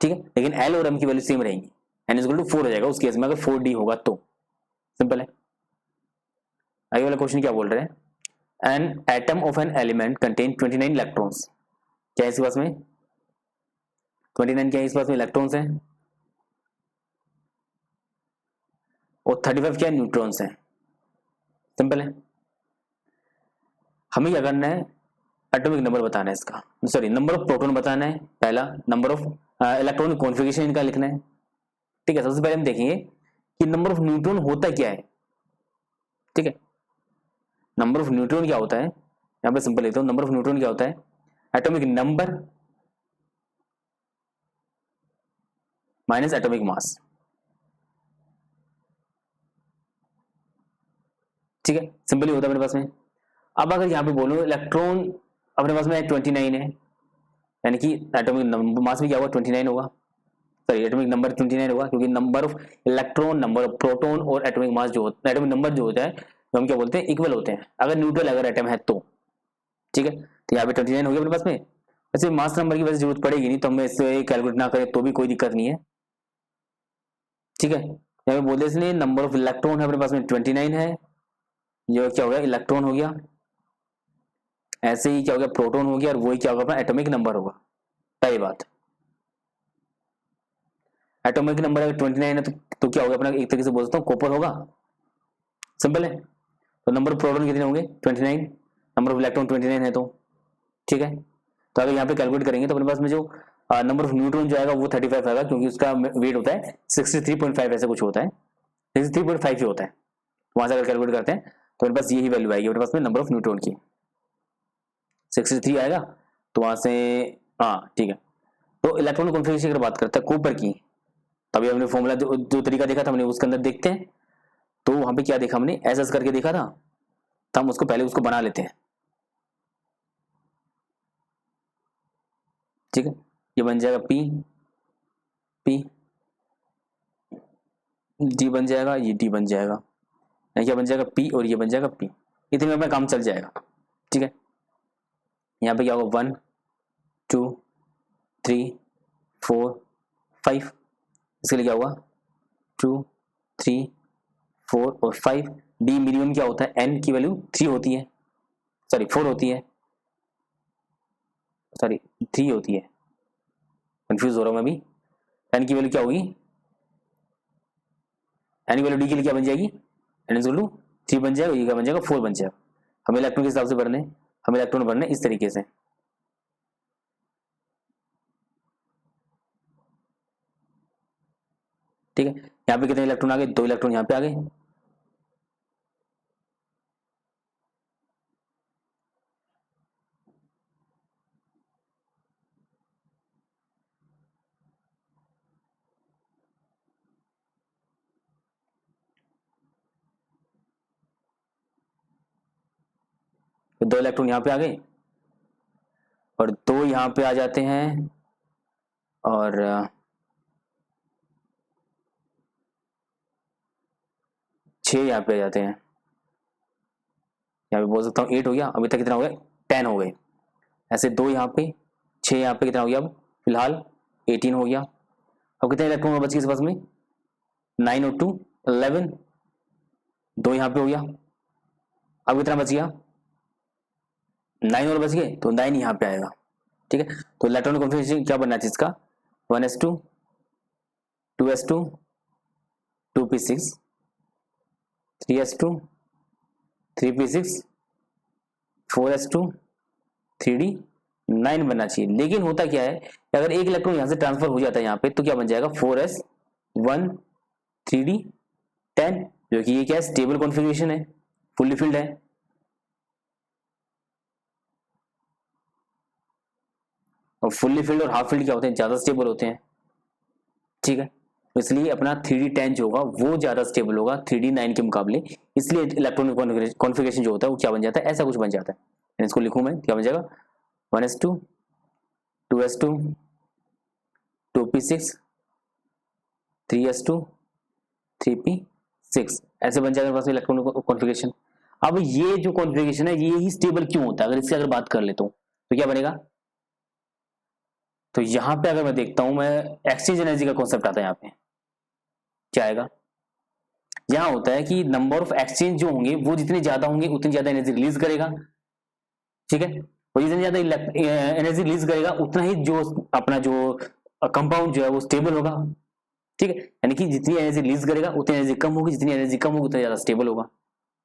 ठीक है, लेकिन l और m की वैल्यू सेम रहेगी, n इक्वल टू 4 हो जाएगा उस केस में अगर 4D होगा तो, सिंपल है। आगे वाला क्वेश्चन क्या बोल रहे हैं, an atom of an element contain 29 electrons, क्या है इसके पास में 29 क्या है इसके पास में इलेक्ट्रॉन्स हैं, और 35 क्या है न्यूट्रॉन्स हैं, सिंपल है। हमें क्या करना है एटॉमिक नंबर बताना है इसका, सॉरी नंबर ऑफ प्रोटॉन बताना है, पहला नंबर ऑफ इलेक्ट्रॉनिक कॉन्फ़िगरेशन इनका लिखना है, ठीक है। सबसे पहले हम देखेंगे कि नंबर ऑफ न्यूट्रॉन होता क्या है, ठीक है। नंबर ऑफ न्यूट्रॉन क्या होता है, यहाँ पे सिंपल लेता हूँ, नंबर ऑफ न्यूट्रॉन क्या होता है, atomic number minus atomic mass, ठीक है, सिंपली होता है अपने पास में। अब अगर यहाँ पे बोलो इलेक्ट्रॉन अपने पास में 29 है, यानी कि एटॉमिक मास भी क्या होगा 29 होगा, सॉरी एटॉमिक नंबर 29 होगा, क्योंकि number of electron, number of proton और एटॉमिक मास जो होता है, एटॉमिक नंबर जो होता है तो हम क्या बोलते हैं, इक्वल होते हैं अगर न्यूट्रल अगर एटम है तो, ठीक है। तो यहाँ पे 29 हो गया अपने पास में। वैसे मास नंबर की वजह जरूरत पड़ेगी नहीं, तो हम इसे कैलकुलेट ना करें तो भी कोई दिक्कत नहीं है, ठीक है। यहाँ पे बोलते इसलिए नंबर ऑफ इलेक्ट्रॉन है अपने पास में 29 है, ये क्या हो गया इलेक्ट्रॉन हो गया, ऐसे ही क्या हो गया प्रोटॉन हो गया, और वही क्या होगा अपना एटॉमिक नंबर होगा, पहली बात। एटॉमिक नंबर अगर 29 है तो क्या होगा अपना, एक तरीके से बोल सकता हूँ कॉपर होगा, सिंपल है। तो नंबर ऑफ प्रोटॉन कितने होंगे 29, नंबर ऑफ इलेक्ट्रॉन 29 है तो, ठीक है। तो अगर यहाँ पे कैलकुलेट करेंगे तो अपने पास में जो नंबर ऑफ न्यूट्रॉन जो आएगा वो 35 आएगा, क्योंकि उसका वेट होता है 63.5 ऐसा कुछ होता है, 63.5 ही होता है। वहां से अगर कैलकुलेट करते हैं तो मेरे पास यही वैल्यू आएगी अपने पास में नंबर ऑफ न्यूट्रॉन की, 63 आएगा। तो वहां से हाँ ठीक है। तो इलेक्ट्रॉन कॉन्फ़िगरेशन की बात करते हैं कॉपर की, तभी हमने फॉर्मूला जो तरीका देखा था हमने उसके अंदर देखते हैं। तो वहां पे क्या देखा हमने, एस एस करके देखा था, तो हम उसको पहले उसको बना लेते हैं, ठीक है। ये बन जाएगा पी, पी डी बन जाएगा, ये डी बन जाएगा, यहाँ क्या बन जाएगा पी और ये बन जाएगा पी, इतने में अपना काम चल जाएगा, ठीक है। यहाँ पे क्या होगा 1 2 3 4 5, इसके लिए क्या होगा 2 3 4 और 5। डी मिनिमम क्या होता है, एन की वैल्यू 3 होती है, सॉरी 4 होती है, सॉरी 3 होती है, कंफ्यूज हो रहा हूँ मैं अभी। एन की वैल्यू क्या होगी, एन की वैल्यू डी के लिए क्या बन जाएगी, एन इज टू 3 बन जाएगा, ये क्या बन जाएगा 4 बन जाएगा। हमें इलेक्ट्रॉन के हिसाब से भरने, हमें इलेक्ट्रॉन भरने इस तरीके से, ठीक है। यहाँ पे कितने इलेक्ट्रॉन आ गए, 2 इलेक्ट्रॉन यहाँ पे आ गए, तो 2 इलेक्ट्रॉन यहाँ पे आ गए और 2 यहाँ पे आ जाते हैं, और 6 यहाँ पे आ जाते हैं, यहाँ पे बोल सकता हूँ 8 हो गया, अभी तक कितना हो गया 10 हो गए, ऐसे 2 यहाँ पे 6 यहाँ पे कितना हो गया, अब फिलहाल 18 हो गया। अब कितने इलेक्ट्रॉन बच गए इस पास में, 9 और 2 11, 2 यहाँ पे हो गया, अब कितना बच गया 9 और बच गए, तो 9 यहाँ पे आएगा, ठीक है। तो इलेक्ट्रॉनिक कॉन्फ़िगरेशन क्या बनना चाहिए इसका, 1s2 2s2 2p6 3s2 3p6 4s2 3d 9 बनना चाहिए। लेकिन होता क्या है, अगर एक इलेक्ट्रॉन यहाँ से ट्रांसफर हो जाता है यहाँ पे तो क्या बन जाएगा 4s 1 3d 10, जो कि ये क्या है स्टेबल कॉन्फ़िगरेशन है, फुल्ली फिल्ड है। और फुल्ली फिल्ड और हाफ फिल्ड क्या होते हैं, ज्यादा स्टेबल होते हैं, ठीक है। तो इसलिए अपना 3d10 जो होगा वो ज्यादा स्टेबल होगा 3d9 के मुकाबले, इसलिए इलेक्ट्रॉनिक कॉन्फ़िगरेशन जो होता है वो क्या बन जाता है, ऐसा कुछ बन जाता है। इसको लिखूं मैं, क्या बन जाएगा 1s2 2s2 2p6 3s2 3p6, ऐसे बन जाएगा पास इलेक्ट्रॉनिक कॉन्फ़िगरेशन। अब ये जो कॉन्फ़िगरेशन है ये ही स्टेबल क्यों होता है, अगर इससे अगर बात कर लेता हूं तो क्या बनेगा, तो यहां पे अगर मैं देखता हूं, मैं एक्सचेंज एनर्जी का कॉन्सेप्ट आता है यहाँ पे, क्या आएगा, यहां होता है कि नंबर ऑफ एक्सचेंज जो होंगे वो जितने ज्यादा होंगे उतनी ज्यादा एनर्जी रिलीज करेगा, ठीक है। और जितनी ज्यादा एनर्जी रिलीज करेगा उतना ही जो अपना जो कंपाउंड जो है वो स्टेबल होगा, ठीक है। यानी कि जितनी एनर्जी रिलीज करेगा उतनी एनर्जी कम होगी, जितनी एनर्जी कम होगी उतना ज्यादा स्टेबल होगा,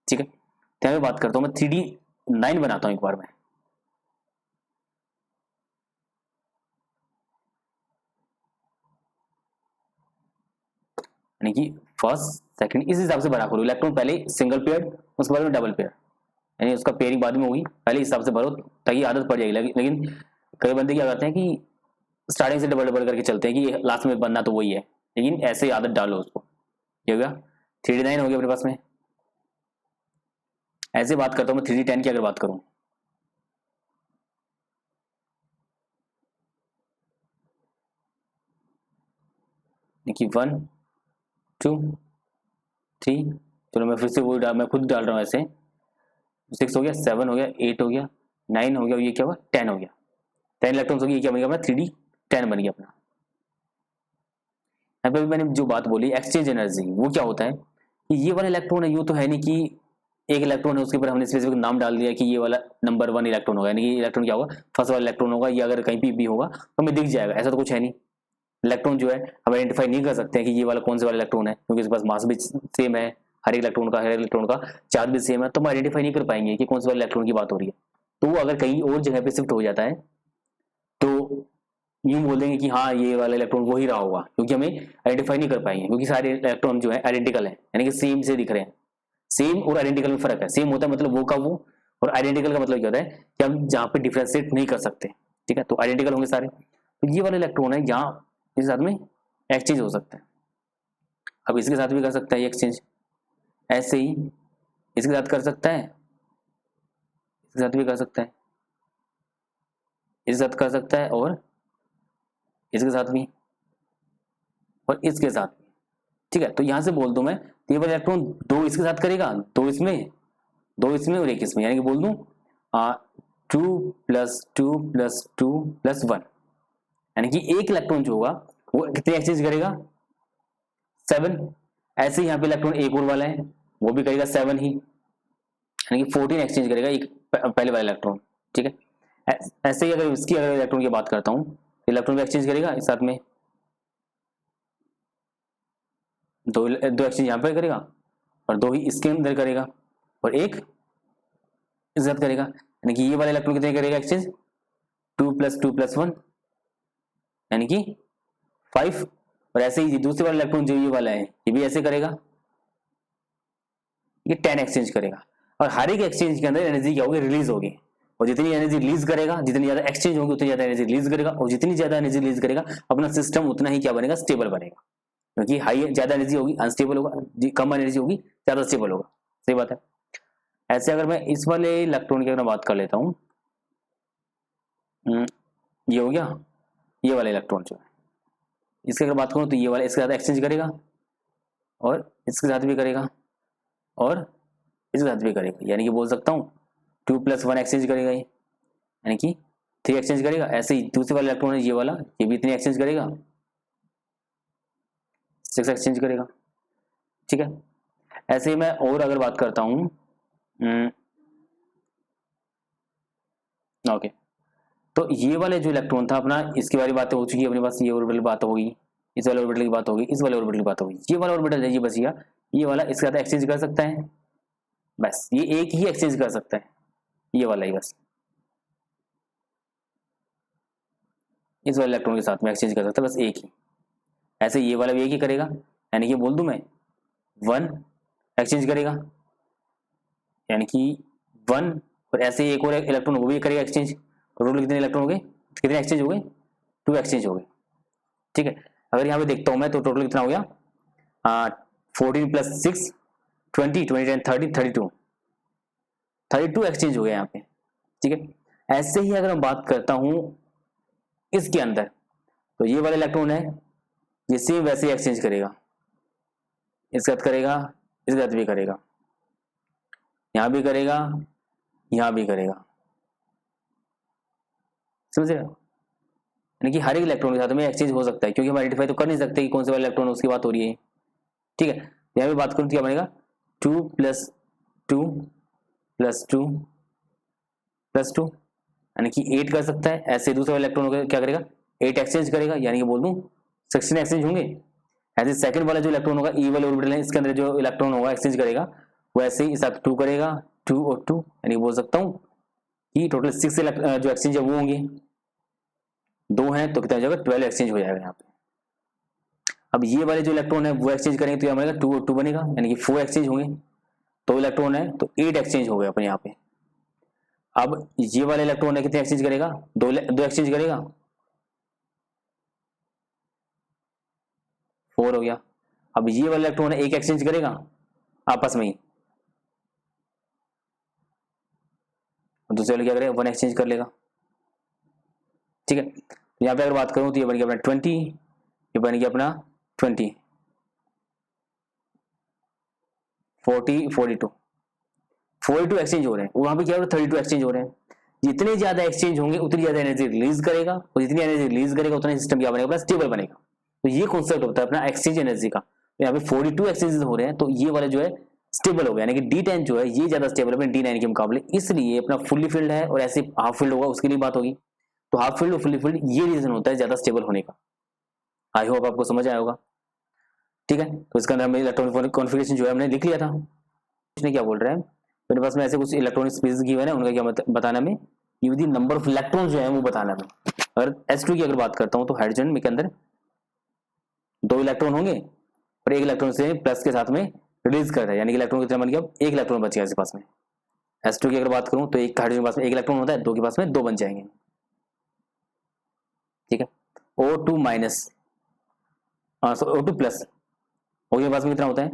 ठीक है। तो मैं बात करता हूँ, मैं 3d9 बनाता हूँ एक बार में, यानी कि फर्स्ट सेकंड इस हिसाब से भरा करो। इलेक्ट्रॉन पहले सिंगल पेयर, उसके बाद में डबल पेयर, यानी उसका पेयरिंग बाद में होगी, पहले इस हिसाब से भरो ताकि आदत पड़ जाएगी। लेकिन कई बंदे क्या करते हैं कि स्टार्टिंग से डबल डबल करके चलते हैं कि लास्ट में बनना तो वही है, लेकिन ऐसे ही आदत डालो उसको। क्या होगा, 3D9 हो गया अपने पास में। ऐसे बात करता हूँ मैं 3D10 की अगर बात करूं, देखिए 1 2 3, चलो मैं फिर से वो मैं खुद डाल रहा हूँ ऐसे। 6 हो गया, 7 हो गया, 8 हो गया, 9 हो गया, ये क्या हुआ 10 हो गया, 10 इलेक्ट्रॉन्स हो गया। ये क्या बन गया अपना 3D10 बन गया अपना। यहाँ पे मैंने जो बात बोली एक्सचेंज एनर्जी, वो क्या होता है कि ये वाला इलेक्ट्रॉन है, यूँ तो है नहीं कि एक इलेक्ट्रॉन है उसके ऊपर हमने स्पेसिफिक नाम डाल दिया कि ये वाला नंबर 1 इलेक्ट्रॉन होगा, यानी कि इलेक्ट्रॉन क्या होगा फर्स्ट वाला इलेक्ट्रॉन होगा, या अगर कहीं भी होगा तो हमें दिख जाएगा, ऐसा तो कुछ है नहीं। इलेक्ट्रॉन जो है हम आइडेंटिफाई नहीं कर सकते हैं कि ये वाला कौन से वाला इलेक्ट्रॉन है, क्योंकि इसके पास मास भी सेम है, हर इलेक्ट्रॉन का चार्ज भी सेम है, तो हम आइडेंटिफाई नहीं कर पाएंगे कि कौन से वाले इलेक्ट्रॉन की बात हो रही है। तो वो अगर कहीं और जगह पे शिफ्ट हो जाता है तो यूं बोल देंगे कि हाँ ये वाला इलेक्ट्रॉन वही रहा होगा, क्योंकि हमें आइडेंटिफाई नहीं कर पाएंगे, क्योंकि सारे इलेक्ट्रॉन जो है आइडेंटिकल है, यानी कि सेम से दिख रहे हैं। सेम और आइडेंटिकल में फर्क है, सेम होता है मतलब वो का वो, और आइडेंटिकल का मतलब क्या होता है कि हम जहाँ पे डिफ्रेंशिएट नहीं कर सकते। ठीक है, तो आइडेंटिकल होंगे सारे, तो ये वाला इलेक्ट्रॉन है यहाँ इसके साथ में एक्सचेंज हो सकता है। अब इसके साथ भी कर सकता है एक्सचेंज, ऐसे ही इसके साथ कर सकता है, इसके साथ भी कर सकता है, इसके साथ कर सकता है, और इसके साथ भी, और इसके साथ भी। ठीक है, तो यहां से बोल दूं मैं तो ये वाला इलेक्ट्रॉन दो इसके साथ करेगा, दो इसमें और एक इसमें, यानी कि बोल दूं 2+2+2+1, यानी कि एक इलेक्ट्रॉन जो होगा वो कितने एक्सचेंज करेगा 7। ऐसे ही यहाँ पे इलेक्ट्रॉन एक और वाला है वो भी करेगा 7 ही, यानी कि 14 एक्सचेंज करेगा एक पहले वाला इलेक्ट्रॉन। ठीक है, ऐसे ही अगर इसकी अगर इलेक्ट्रॉन की बात करता हूँ तो इलेक्ट्रॉन भी एक्सचेंज करेगा इस साथ में, दो एक्सचेंज यहाँ पे करेगा और दो ही इसके अंदर करेगा और एक इस साथ करेगा, यानी कि ये वाला इलेक्ट्रॉन कितने करेगा एक्सचेंज 2+2+1, यानी कि 5। और ऐसे ही दूसरे वाला इलेक्ट्रॉन जो ये वाला है ये भी ऐसे करेगा, ये 10 एक्सचेंज करेगा। और हर एक एक्सचेंज के अंदर एनर्जी क्या होगी रिलीज होगी, और जितनी एनर्जी रिलीज करेगा, जितनी ज्यादा एक्सचेंज होगी उतनी ज्यादा एनर्जी रिलीज करेगा, और जितनी ज्यादा एनर्जी रिलीज करेगा अपना सिस्टम उतना ही क्या बनेगा स्टेबल बनेगा, क्योंकि हाई ज्यादा एनर्जी होगी अनस्टेबल होगा, कम एनर्जी होगी ज्यादा स्टेबल होगा। सही बात है। ऐसे अगर मैं इस वाले इलेक्ट्रॉन की अगर बात कर लेता हूँ, ये हो गया ये वाला इलेक्ट्रॉन जो है, इसकी अगर बात करूँ तो ये वाला इसके साथ एक्सचेंज करेगा और इसके साथ भी करेगा और इसके साथ भी करेगा, यानी कि बोल सकता हूँ 2+1 एक्सचेंज करेगा ये, यानी कि 3 एक्सचेंज करेगा। ऐसे ही दूसरे वाला इलेक्ट्रॉन है ये वाला, ये भी इतनी एक्सचेंज करेगा, 6 एक्सचेंज करेगा। ठीक है, ऐसे ही मैं और अगर बात करता हूँ ओके, तो ये वाले जो इलेक्ट्रॉन था अपना, इसके बारे में बातें हो चुकी है अपने पास, ये ऑर्बिटल की बात होगी, इस वाले ऑर्बिटल की बात होगी, इस वाले ऑर्बिटल की बात होगी। ये वाला ऑर्बिटल है ये बच गया, ये वाला इसके साथ एक्सचेंज कर सकता है, बस ये एक ही एक्सचेंज कर सकता है, ये वाला ही बस इस वाले इलेक्ट्रॉन के साथ में एक्सचेंज कर सकता है, बस एक ही। ऐसे ये वाला भी एक ही करेगा, यानी कि बोल दूं मैं 1 एक्सचेंज करेगा, यानी कि 1, और ऐसे ही एक और इलेक्ट्रॉन वो भी करेगा एक्सचेंज। टोटल कितने इलेक्ट्रॉन हो गए, कितने एक्सचेंज हो गए 2 एक्सचेंज हो गए। ठीक है, अगर यहाँ पे देखता हूँ मैं तो टोटल कितना हो गया 14+6 20 20 10 30 32 एक्सचेंज हो गया यहाँ पे। ठीक है, ऐसे ही अगर मैं बात करता हूँ इसके अंदर, तो ये वाला इलेक्ट्रॉन है ये सेम वैसे ही एक्सचेंज करेगा, इसके साथ करेगा, इसके साथ भी करेगा, यहाँ भी करेगा, यहाँ भी करेगा। समझ रहे हो, यानी कि हर एक इलेक्ट्रॉन के साथ में एक्सचेंज हो सकता है, क्योंकि हम आइडेंटिफाई तो कर नहीं सकते कि कौन से वाला इलेक्ट्रॉन उसकी बात हो रही है। ठीक है, यहाँ भी बात करूँ तो क्या बनेगा 2+2+2+2, यानी कि 8 कर सकता है। ऐसे दूसरा इलेक्ट्रॉन क्या करेगा 8 एक्सचेंज करेगा, यानी कि बोल दूं 16 एक्सचेंज होंगे। ऐसे सेकंड वाला जो इलेक्ट्रॉन होगा ई वाले ऑर्बिटल है, इसके अंदर जो इलेक्ट्रॉन होगा एक्सचेंज करेगा, वो ऐसे ही इस साथ 2 करेगा, 2 और 2, यानी बोल सकता हूँ कि टोटल 6 जो एक्सचेंज है वो होंगे, 2 हैं तो कितना हो जाएगा 12 एक्सचेंज हो जाएगा यहाँ पे। अब ये वाले जो इलेक्ट्रॉन है वो एक्सचेंज करेंगे तो क्या बनेगा 2 और 2 बनेगा, यानी कि 4 एक्सचेंज होंगे। तो इलेक्ट्रॉन है तो 8 एक्सचेंज हो गए अपने यहाँ पे। अब ये वाले इलेक्ट्रॉन है कितने एक्सचेंज करेगा, दो एक्सचेंज करेगा, 4 हो गया। अब ये वाला इलेक्ट्रॉन है एक एक्सचेंज करेगा आपस में ही, दूसरे वाले क्या करेगा 1 एक्सचेंज कर लेगा। ठीक है, तो यहाँ पे अगर बात करूं तो ये बन गया अपना 20, ये बन गया अपना 20, 40, 42 एक्सचेंज हो रहे हैं। वहां पे क्या हो रहा है 32 एक्सचेंज हो रहे हैं। जितने ज्यादा एक्सचेंज होंगे उतनी ज्यादा एनर्जी रिलीज करेगा, और जितनी एनर्जी रिलीज करेगा उतना सिस्टम क्या बनेगा अपना स्टेबल बनेगा। तो ये कॉन्सेप्ट होता है अपना एक्सचेंज एनर्जी का। तो यहाँ पे 42 एक्सचेंजेस हो रहे हैं, तो ये वाला जो है स्टेबल हो गया, यानी कि D10 जो है ये ज्यादा स्टेबल है अपने D9 के मुकाबले, इसलिए अपना फुल्ली फिल्ड है और ऐसे हाफ फिल्ड होगा उसके लिए बात होगी। तो हाफ फील्ड और फुल्ली फील्ड ये रीजन होता है ज्यादा स्टेबल होने का। आई होप आपको समझ आया होगा। ठीक है, तो इसका अंदर हमने इलेक्ट्रॉनिक कॉन्फ़िगरेशन जो है हमने लिख लिया था। उसने क्या बोल रहा है, मेरे पास में ऐसे कुछ इलेक्ट्रॉनिक स्पीसीज की हुए ना, उनका क्या बताना में, यदि नंबर ऑफ इलेक्ट्रॉन जो है वो बताना में। अगर S2 की अगर बात करता हूँ तो हाइड्रोजन में के अंदर 2 इलेक्ट्रॉन होंगे और एक इलेक्ट्रॉन से प्लस के साथ में रिलीज करता है, यानी कि इलेक्ट्रॉन कितना बन गया, एक इलेक्ट्रॉन बच गया इसके पास में। S2 की अगर बात करूँ तो एक हाइड्रोजन के पास में एक इलेक्ट्रॉन होता है, 2 के पास में 2 बन जाएंगे। ठीक है, O2 minus O2 plus, O2 के पास में कितना होता है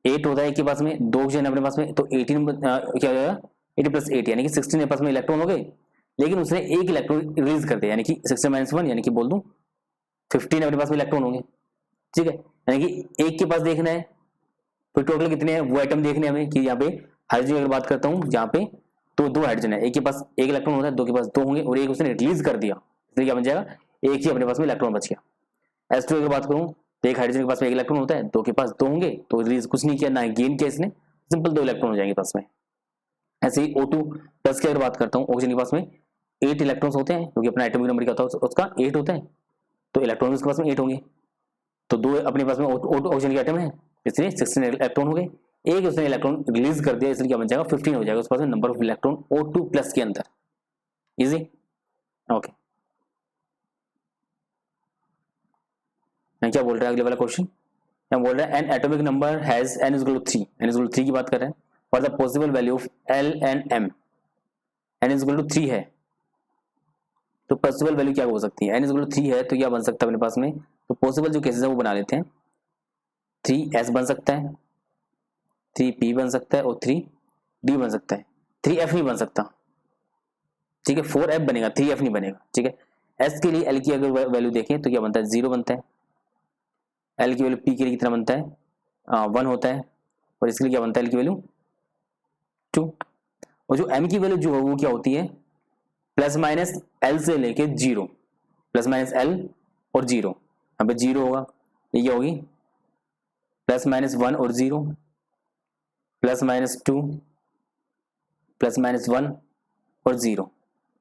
8 होता है एक के पास में, 2 ऑक्सीजन अपने पास में, तो 18 क्या हो जाएगा 80 प्लस 8 यानी कि 16 के पास में इलेक्ट्रॉन हो गए, लेकिन उसने एक इलेक्ट्रॉन रिलीज कर दिया, यानी कि 16 माइनस 1 यानी कि बोल दूं 15 अपने पास में इलेक्ट्रॉन होंगे। ठीक है, यानी कि एक के पास देखना है तो टोटल कितने हैं वो आइटम देखने हैं हमें, कि यहाँ पे हाइड्रोजन की अगर बात करता हूँ जहाँ पे तो 2 हाइड्रोजन है, एक के पास एक इलेक्ट्रॉन होता है, 2 के पास 2 होंगे, और एक उसने रिलीज कर दिया, इसलिए क्या बन जाएगा एक ही अपने पास में इलेक्ट्रॉन बच गया। S2 की बात करूँ तो एक हाइड्रोजन के पास में एक इलेक्ट्रॉन होता है, 2 के पास 2 होंगे, तो रिलीज कुछ नहीं किया ना गेन किया इसने, सिंपल 2 इलेक्ट्रॉन हो जाएंगे पास में। ऐसे ही O2 प्लस की अगर बात करता हूँ, ऑक्सीजन के पास में 8 इलेक्ट्रॉन्स होते हैं, क्योंकि अपना एटॉमिक नंबर क्या होता है उसका 8 होता है, तो इलेक्ट्रॉन उसके पास में 8 होंगे, तो 2 अपने पास में ऑक्सीजन के एटम है, इसलिए 16 इलेक्ट्रॉन हो गए, एक उसने इलेक्ट्रॉन रिलीज कर दिया, इसलिए क्या बन जाएगा 15 हो जाएगा उसके पास में number of electron O2 plus के अंदर। Easy, okay. क्या बोल रहा है अगले वाला क्वेश्चन, क्या बोल रहा है an atomic number has n equal to 3, n equal to 3 की बात कर रहे हैं, for the possible value of L and M, n equal to 3 है, तो पॉसिबल वैल्यू क्या हो सकती है, n इक्वल टू 3 है तो क्या बन सकता है अपने पास में, तो पॉसिबल जो केसेस है वो बना लेते हैं, 3s बन सकता है, 3p बन सकता है और 3d बन सकता है, 3f नहीं बन सकता। ठीक है, 4f बनेगा, 3f नहीं बनेगा। ठीक है, s के लिए l की अगर वैल्यू देखें तो क्या बनता है 0 बनता है, l की वैल्यू p के लिए कितना बनता है 1 होता है, और इसके लिए क्या बनता है l की वैल्यू 2, और जो m की वैल्यू जो है वो क्या होती है प्लस माइनस l से लेके 0, प्लस माइनस l और 0, यहाँ पे 0 होगा, ये क्या होगी प्लस माइनस 1 और 0, प्लस माइनस 2, प्लस माइनस 1 और 0,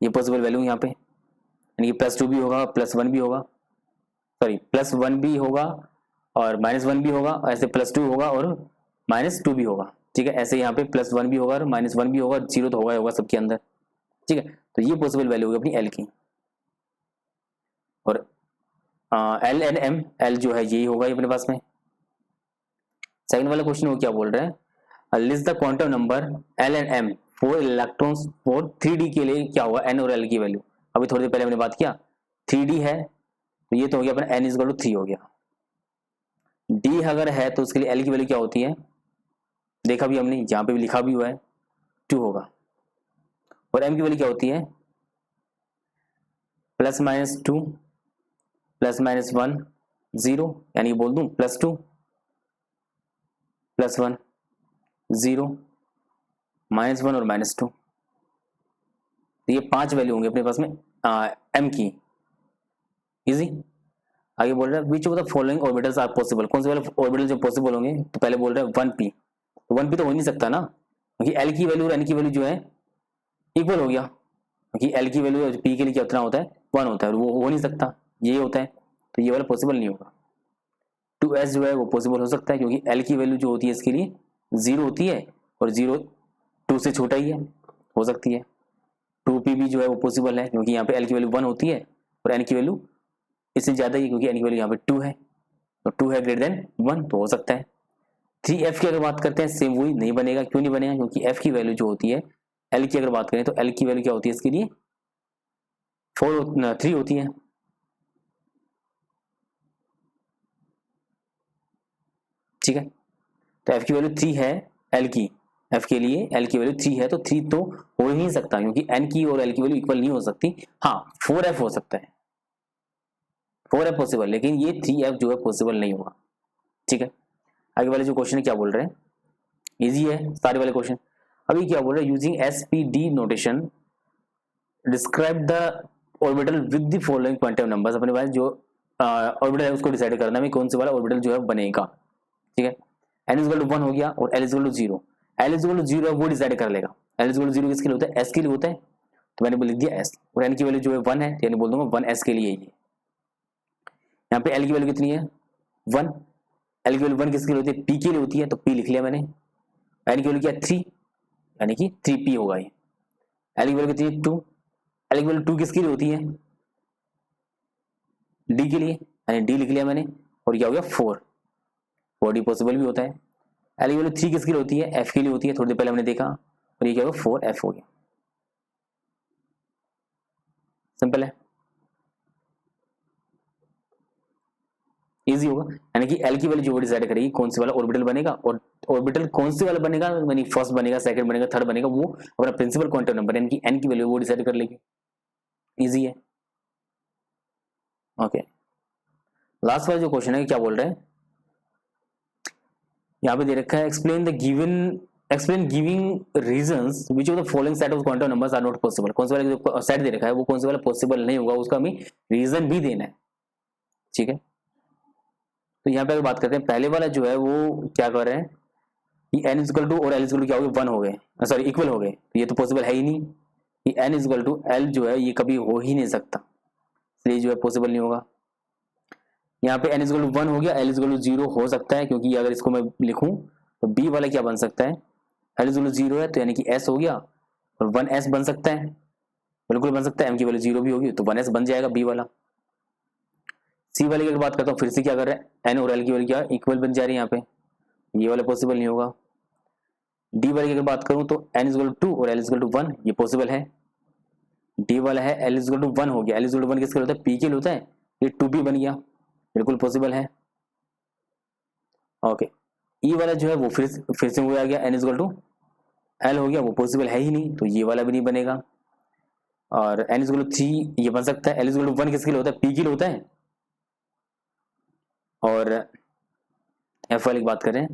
ये पॉसिबल वैल्यू यहाँ पे, यानी कि प्लस 2 भी होगा प्लस 1 भी होगा, सॉरी प्लस 1 भी होगा और माइनस 1 भी होगा, ऐसे प्लस 2 होगा और माइनस 2 भी होगा। ठीक है, ऐसे यहाँ पे प्लस 1 भी होगा और माइनस 1 भी होगा, 0 तो होगा सबके अंदर। ठीक है, तो ये पॉसिबल वैल्यू होगी अपनी L की, और L एंड M, L जो है यही होगा अपने पास में। सेकंड वाला क्वेश्चन वो क्या बोल रहा है, list the quantum number L and M for electrons for 3D के लिए क्या होगा N और L की वैल्यू। अभी थोड़ी देर पहले हमने बात किया 3D है तो ये तो हो गया अपना N इक्वल टू 3 हो गया, D अगर है तो उसके लिए L की वैल्यू क्या होती है, देखा भी हमने यहाँ पे भी लिखा भी हुआ है 2 होगा, और M की वैल्यू क्या होती है प्लस माइनस 2 प्लस माइनस 1 0, यानी बोल दूं प्लस 2 प्लस 1 0 माइनस 1 और माइनस 2, तो ये 5 वैल्यू होंगे अपने पास में M की। इजी, आगे बोल रहा है which of the following orbitals are possible, कौन से वाले ऑर्बिटल जो पॉसिबल होंगे, तो पहले बोल रहा है 1p, तो 1p तो हो नहीं सकता ना, क्योंकि L की वैल्यू और N की वैल्यू जो है इक्वल हो गया, क्योंकि L की वैल्यू p के लिए कितना होता है 1 होता है, और वो हो नहीं सकता, ये होता है, तो ये वाला पॉसिबल नहीं होगा। 2s जो है वो पॉसिबल हो सकता है, क्योंकि L की वैल्यू जो होती है इसके लिए 0 होती है, और 0 2 से छोटा ही है, हो सकती है। 2p भी जो है वो पॉसिबल है, क्योंकि यहाँ पे L की वैल्यू 1 होती है और N की वैल्यू इससे ज़्यादा ही, क्योंकि N की वैल्यू यहाँ पे 2 है, तो 2 है ग्रेटर देन 1 तो हो सकता है। 3f की अगर बात करते हैं सेम वही नहीं बनेगा। क्यों नहीं बनेगा? क्योंकि f की वैल्यू जो होती है, l की अगर बात करें तो l की वैल्यू क्या होती है इसके लिए 3 होती है। ठीक है, तो f की वैल्यू 3 है, l की f के लिए l की वैल्यू 3 है, तो 3 तो हो ही नहीं सकता क्योंकि n की और l की वैल्यू इक्वल नहीं हो सकती। हाँ 4f हो सकता है, 4f पॉसिबल, लेकिन ये 3f जो है पॉसिबल नहीं होगा। ठीक है, आगे वाले जो क्वेश्चन है क्या बोल रहे हैं, इजी है सारे वाले क्वेश्चन। अभी क्या बोल रहे हैं, using SPD notation describe the orbital with the following quantum numbers. अपने पास जो ऑर्बिटल है उसको डिसाइड करना है कौन से वाला ऑर्बिटल जो है बनेगा। ठीक है, n इज इक्वल टू 1 हो गया और l is equal to 0। l is equal to 0 है वो डिसाइड कर लेगा। l इज इक्वल टू 0 किसके लिए होता है? s के लिए होता है, तो मैंने लिख दिया s। और n की वैल्यू जो है 1 है, यानी बोल दूंगा 1s के लिए। ये यहाँ पे l की वैल्यू कितनी है? 1। l की वैल्यू 1 किसके लिए होती है? p के लिए होती है, तो p लिख लिया मैंने। n की वैल्यू क्या है? 3, यानी कि 3p होगा ये। l की वैल्यू कितनी है? 2। l की वैल्यू 2 किसके लिए होती है? d के लिए, यानी d लिख लिया मैंने। और क्या हो गया? 4 4d पॉसिबल भी होता है। l की वैल्यू 3 किसके लिए होती है? f के लिए होती है, थोड़ी देर पहले हमने देखा। और ये क्या होगा? 4f हो गया। सिंपल है, इजी होगा। यानी कि l की वैल्यू जो डिसाइड करेगी कौन से वाला ऑर्बिटल बनेगा, और ऑर्बिटल कौन से वाला बनेगा, यानी फर्स्ट बनेगा, सेकंड बनेगा, थर्ड बनेगा, वो अपना प्रिंसिपल क्वांटम नंबर यानी कि n की वैल्यू वो डिसाइड कर लेगी। इजी है। ओके, लास्ट वाला जो क्वेश्चन है क्या बोल रहे हैं, यहाँ पे दे रखा है explain giving reasons which of the following set of quantum numbers are not possible. कौन से वाला जो सेट दे रखा है वो कौन से वाला पॉसिबल नहीं होगा, उसका हमें रीजन भी देना है। ठीक है, तो यहाँ पे अगर बात करते हैं पहले वाला जो है वो क्या कर रहे हैं कि n इक्वल टू और l इक्वल टू क्या हो गए? 1 हो गए, सॉरी इक्वल हो गए, तो ये तो पॉसिबल है ही नहीं। ये n इक्वल टू l जो है ये कभी हो ही नहीं सकता, इसलिए जो है पॉसिबल नहीं होगा। यहाँ पे n इक्वल टू 1 हो गया, l इक्वल टू 0 हो सकता है, क्योंकि अगर इसको मैं लिखूं तो b वाला क्या बन सकता है? l इक्वल टू 0 है, तो यानी कि s हो गया, और 1s बन सकता है, बिल्कुल बन सकता है। m की वैल्यू 0 भी होगी तो 1s बन जाएगा b वाला। c वाले की अगर बात करता हूँ, फिर से क्या कर रहे हैं, n और l की वैल्यू क्या इक्वल बन जा रही है यहाँ पे, ये वाला पॉसिबल नहीं होगा। डी वाले की अगर बात करूं तो n इक्वल टू 2 और l इक्वल टू 1 ये पॉसिबल है। डी वाला है l इक्वल टू 1 हो गया, l इक्वल टू 1 किसके लिए होता है? p के लिए होता है, ये 2p बन गया, बिल्कुल पॉसिबल है। ओके, ई वाला जो है वो फिर से वो आ गया, n इक्वल टू l हो गया, वो पॉसिबल है ही नहीं, तो ये वाला भी नहीं बनेगा। और n इक्वल टू 3 ये बन सकता है, l इक्वल टू 1 किसके लिए होता है? p के लिए होता है। और f वाले की बात करें,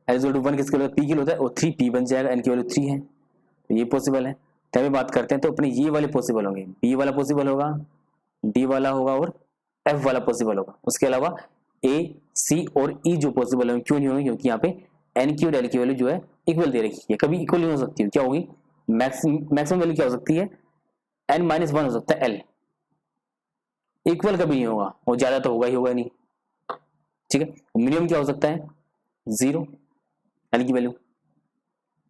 l इक्वल टू 1 किसके लिए होता है? p के लिए होता है, और 3p बन जाएगा, n की वैल्यू 3 है, तो ये पॉसिबल है। तभी बात करते हैं तो अपने ये वाले पॉसिबल होंगे, b वाला पॉसिबल होगा, d वाला होगा और f वाला पॉसिबल होगा। उसके अलावा a, c और e जो पॉसिबल होंगे, क्यों नहीं होंगे? क्योंकि यहाँ पे n की और l की वैल्यू जो है इक्वल दे रखी है, कभी इक्वल नहीं हो सकती। क्या होगी? मैक्सिमम वैल्यू क्या हो सकती है? n माइनस 1 हो सकता है l, इक्वल कभी नहीं होगा, और ज्यादा तो होगा ही होगा नहीं। ठीक है, मिनिमम क्या हो सकता है? 0, l की वैल्यू।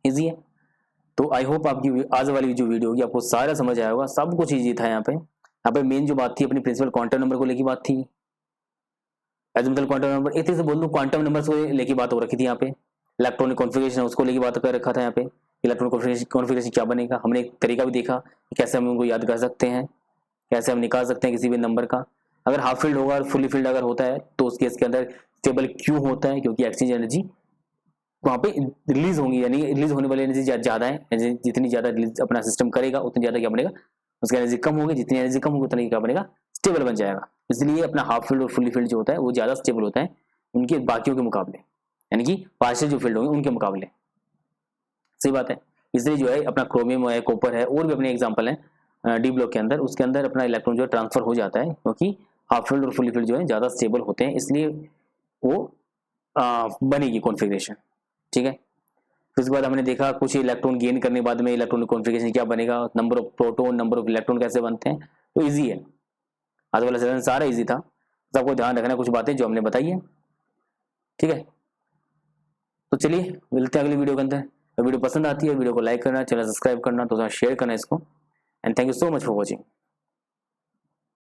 इजी है। तो आई होप आपकी आज वाली जो वीडियो होगी आपको सारा समझ आया होगा, सब कुछ इजी था। यहाँ पे मेन जो बात थी अपनी प्रिंसिपल क्वांटम नंबर को लेकर बात थी, एजिमुथल क्वांटम नंबर, एक तरह से बोल दूं क्वांटम नंबर को लेकर बात हो रखी थी। यहाँ पे इलेक्ट्रॉनिक कॉन्फ़िगरेशन उसको लेकर बात कर रखा था। यहाँ पे इलेक्ट्रॉनिक कॉन्फ़िगरेशन क्या बनेगा, हमने एक तरीका भी देखा कि कैसे हम उनको याद कर सकते हैं, कैसे हम निकाल सकते हैं किसी भी नंबर का। अगर हाफ फील्ड होगा और फुली फील्ड अगर होता है तो उस केस के अंदर स्टेबल क्यों होता है, क्योंकि एक्सचेंज एनर्जी वहाँ पे रिलीज होंगी, यानी रिलीज होने वाली एनर्जी ज्यादा है, जितनी ज्यादा रिलीज अपना सिस्टम करेगा उतनी ज्यादा क्या बनेगा, उसकी एनर्जी कम होगी, जितनी एनर्जी कम होगी उतना क्या बनेगा, स्टेबल बन जाएगा। इसलिए अपना हाफ फील्ड और फुली फील्ड जो होता है वो ज्यादा स्टेबल होता है उनके बाकियों के मुकाबले, यानी कि पार्शियल जो फील्ड होंगे उनके मुकाबले। सही बात है। इसलिए जो है अपना क्रोमियम है, कॉपर है, और भी अपने एग्जाम्पल है डी ब्लॉक के अंदर, उसके अंदर अपना इलेक्ट्रॉन जो है ट्रांसफर हो जाता है, क्योंकि हाफ फील्ड और फुली फील्ड जो है ज्यादा स्टेबल होते हैं, इसलिए वो बनेगी कॉन्फ़िगरेशन। ठीक है, फिर उसके बाद हमने देखा कुछ इलेक्ट्रॉन गेन करने के बाद में इलेक्ट्रॉनिक कॉन्फ़िगरेशन क्या बनेगा, number of proton, number of electron कैसे बनते हैं। तो इजी है, आज वाला सेशन सारा इजी था, सबको ध्यान रखना कुछ बातें जो हमने बताई है। ठीक है, तो चलिए मिलते हैं अगली वीडियो के अंदर। तो वीडियो पसंद आती है वीडियो को लाइक करना, चैनल सब्सक्राइब करना, तो शेयर करना इसको, and thank you so much for watching.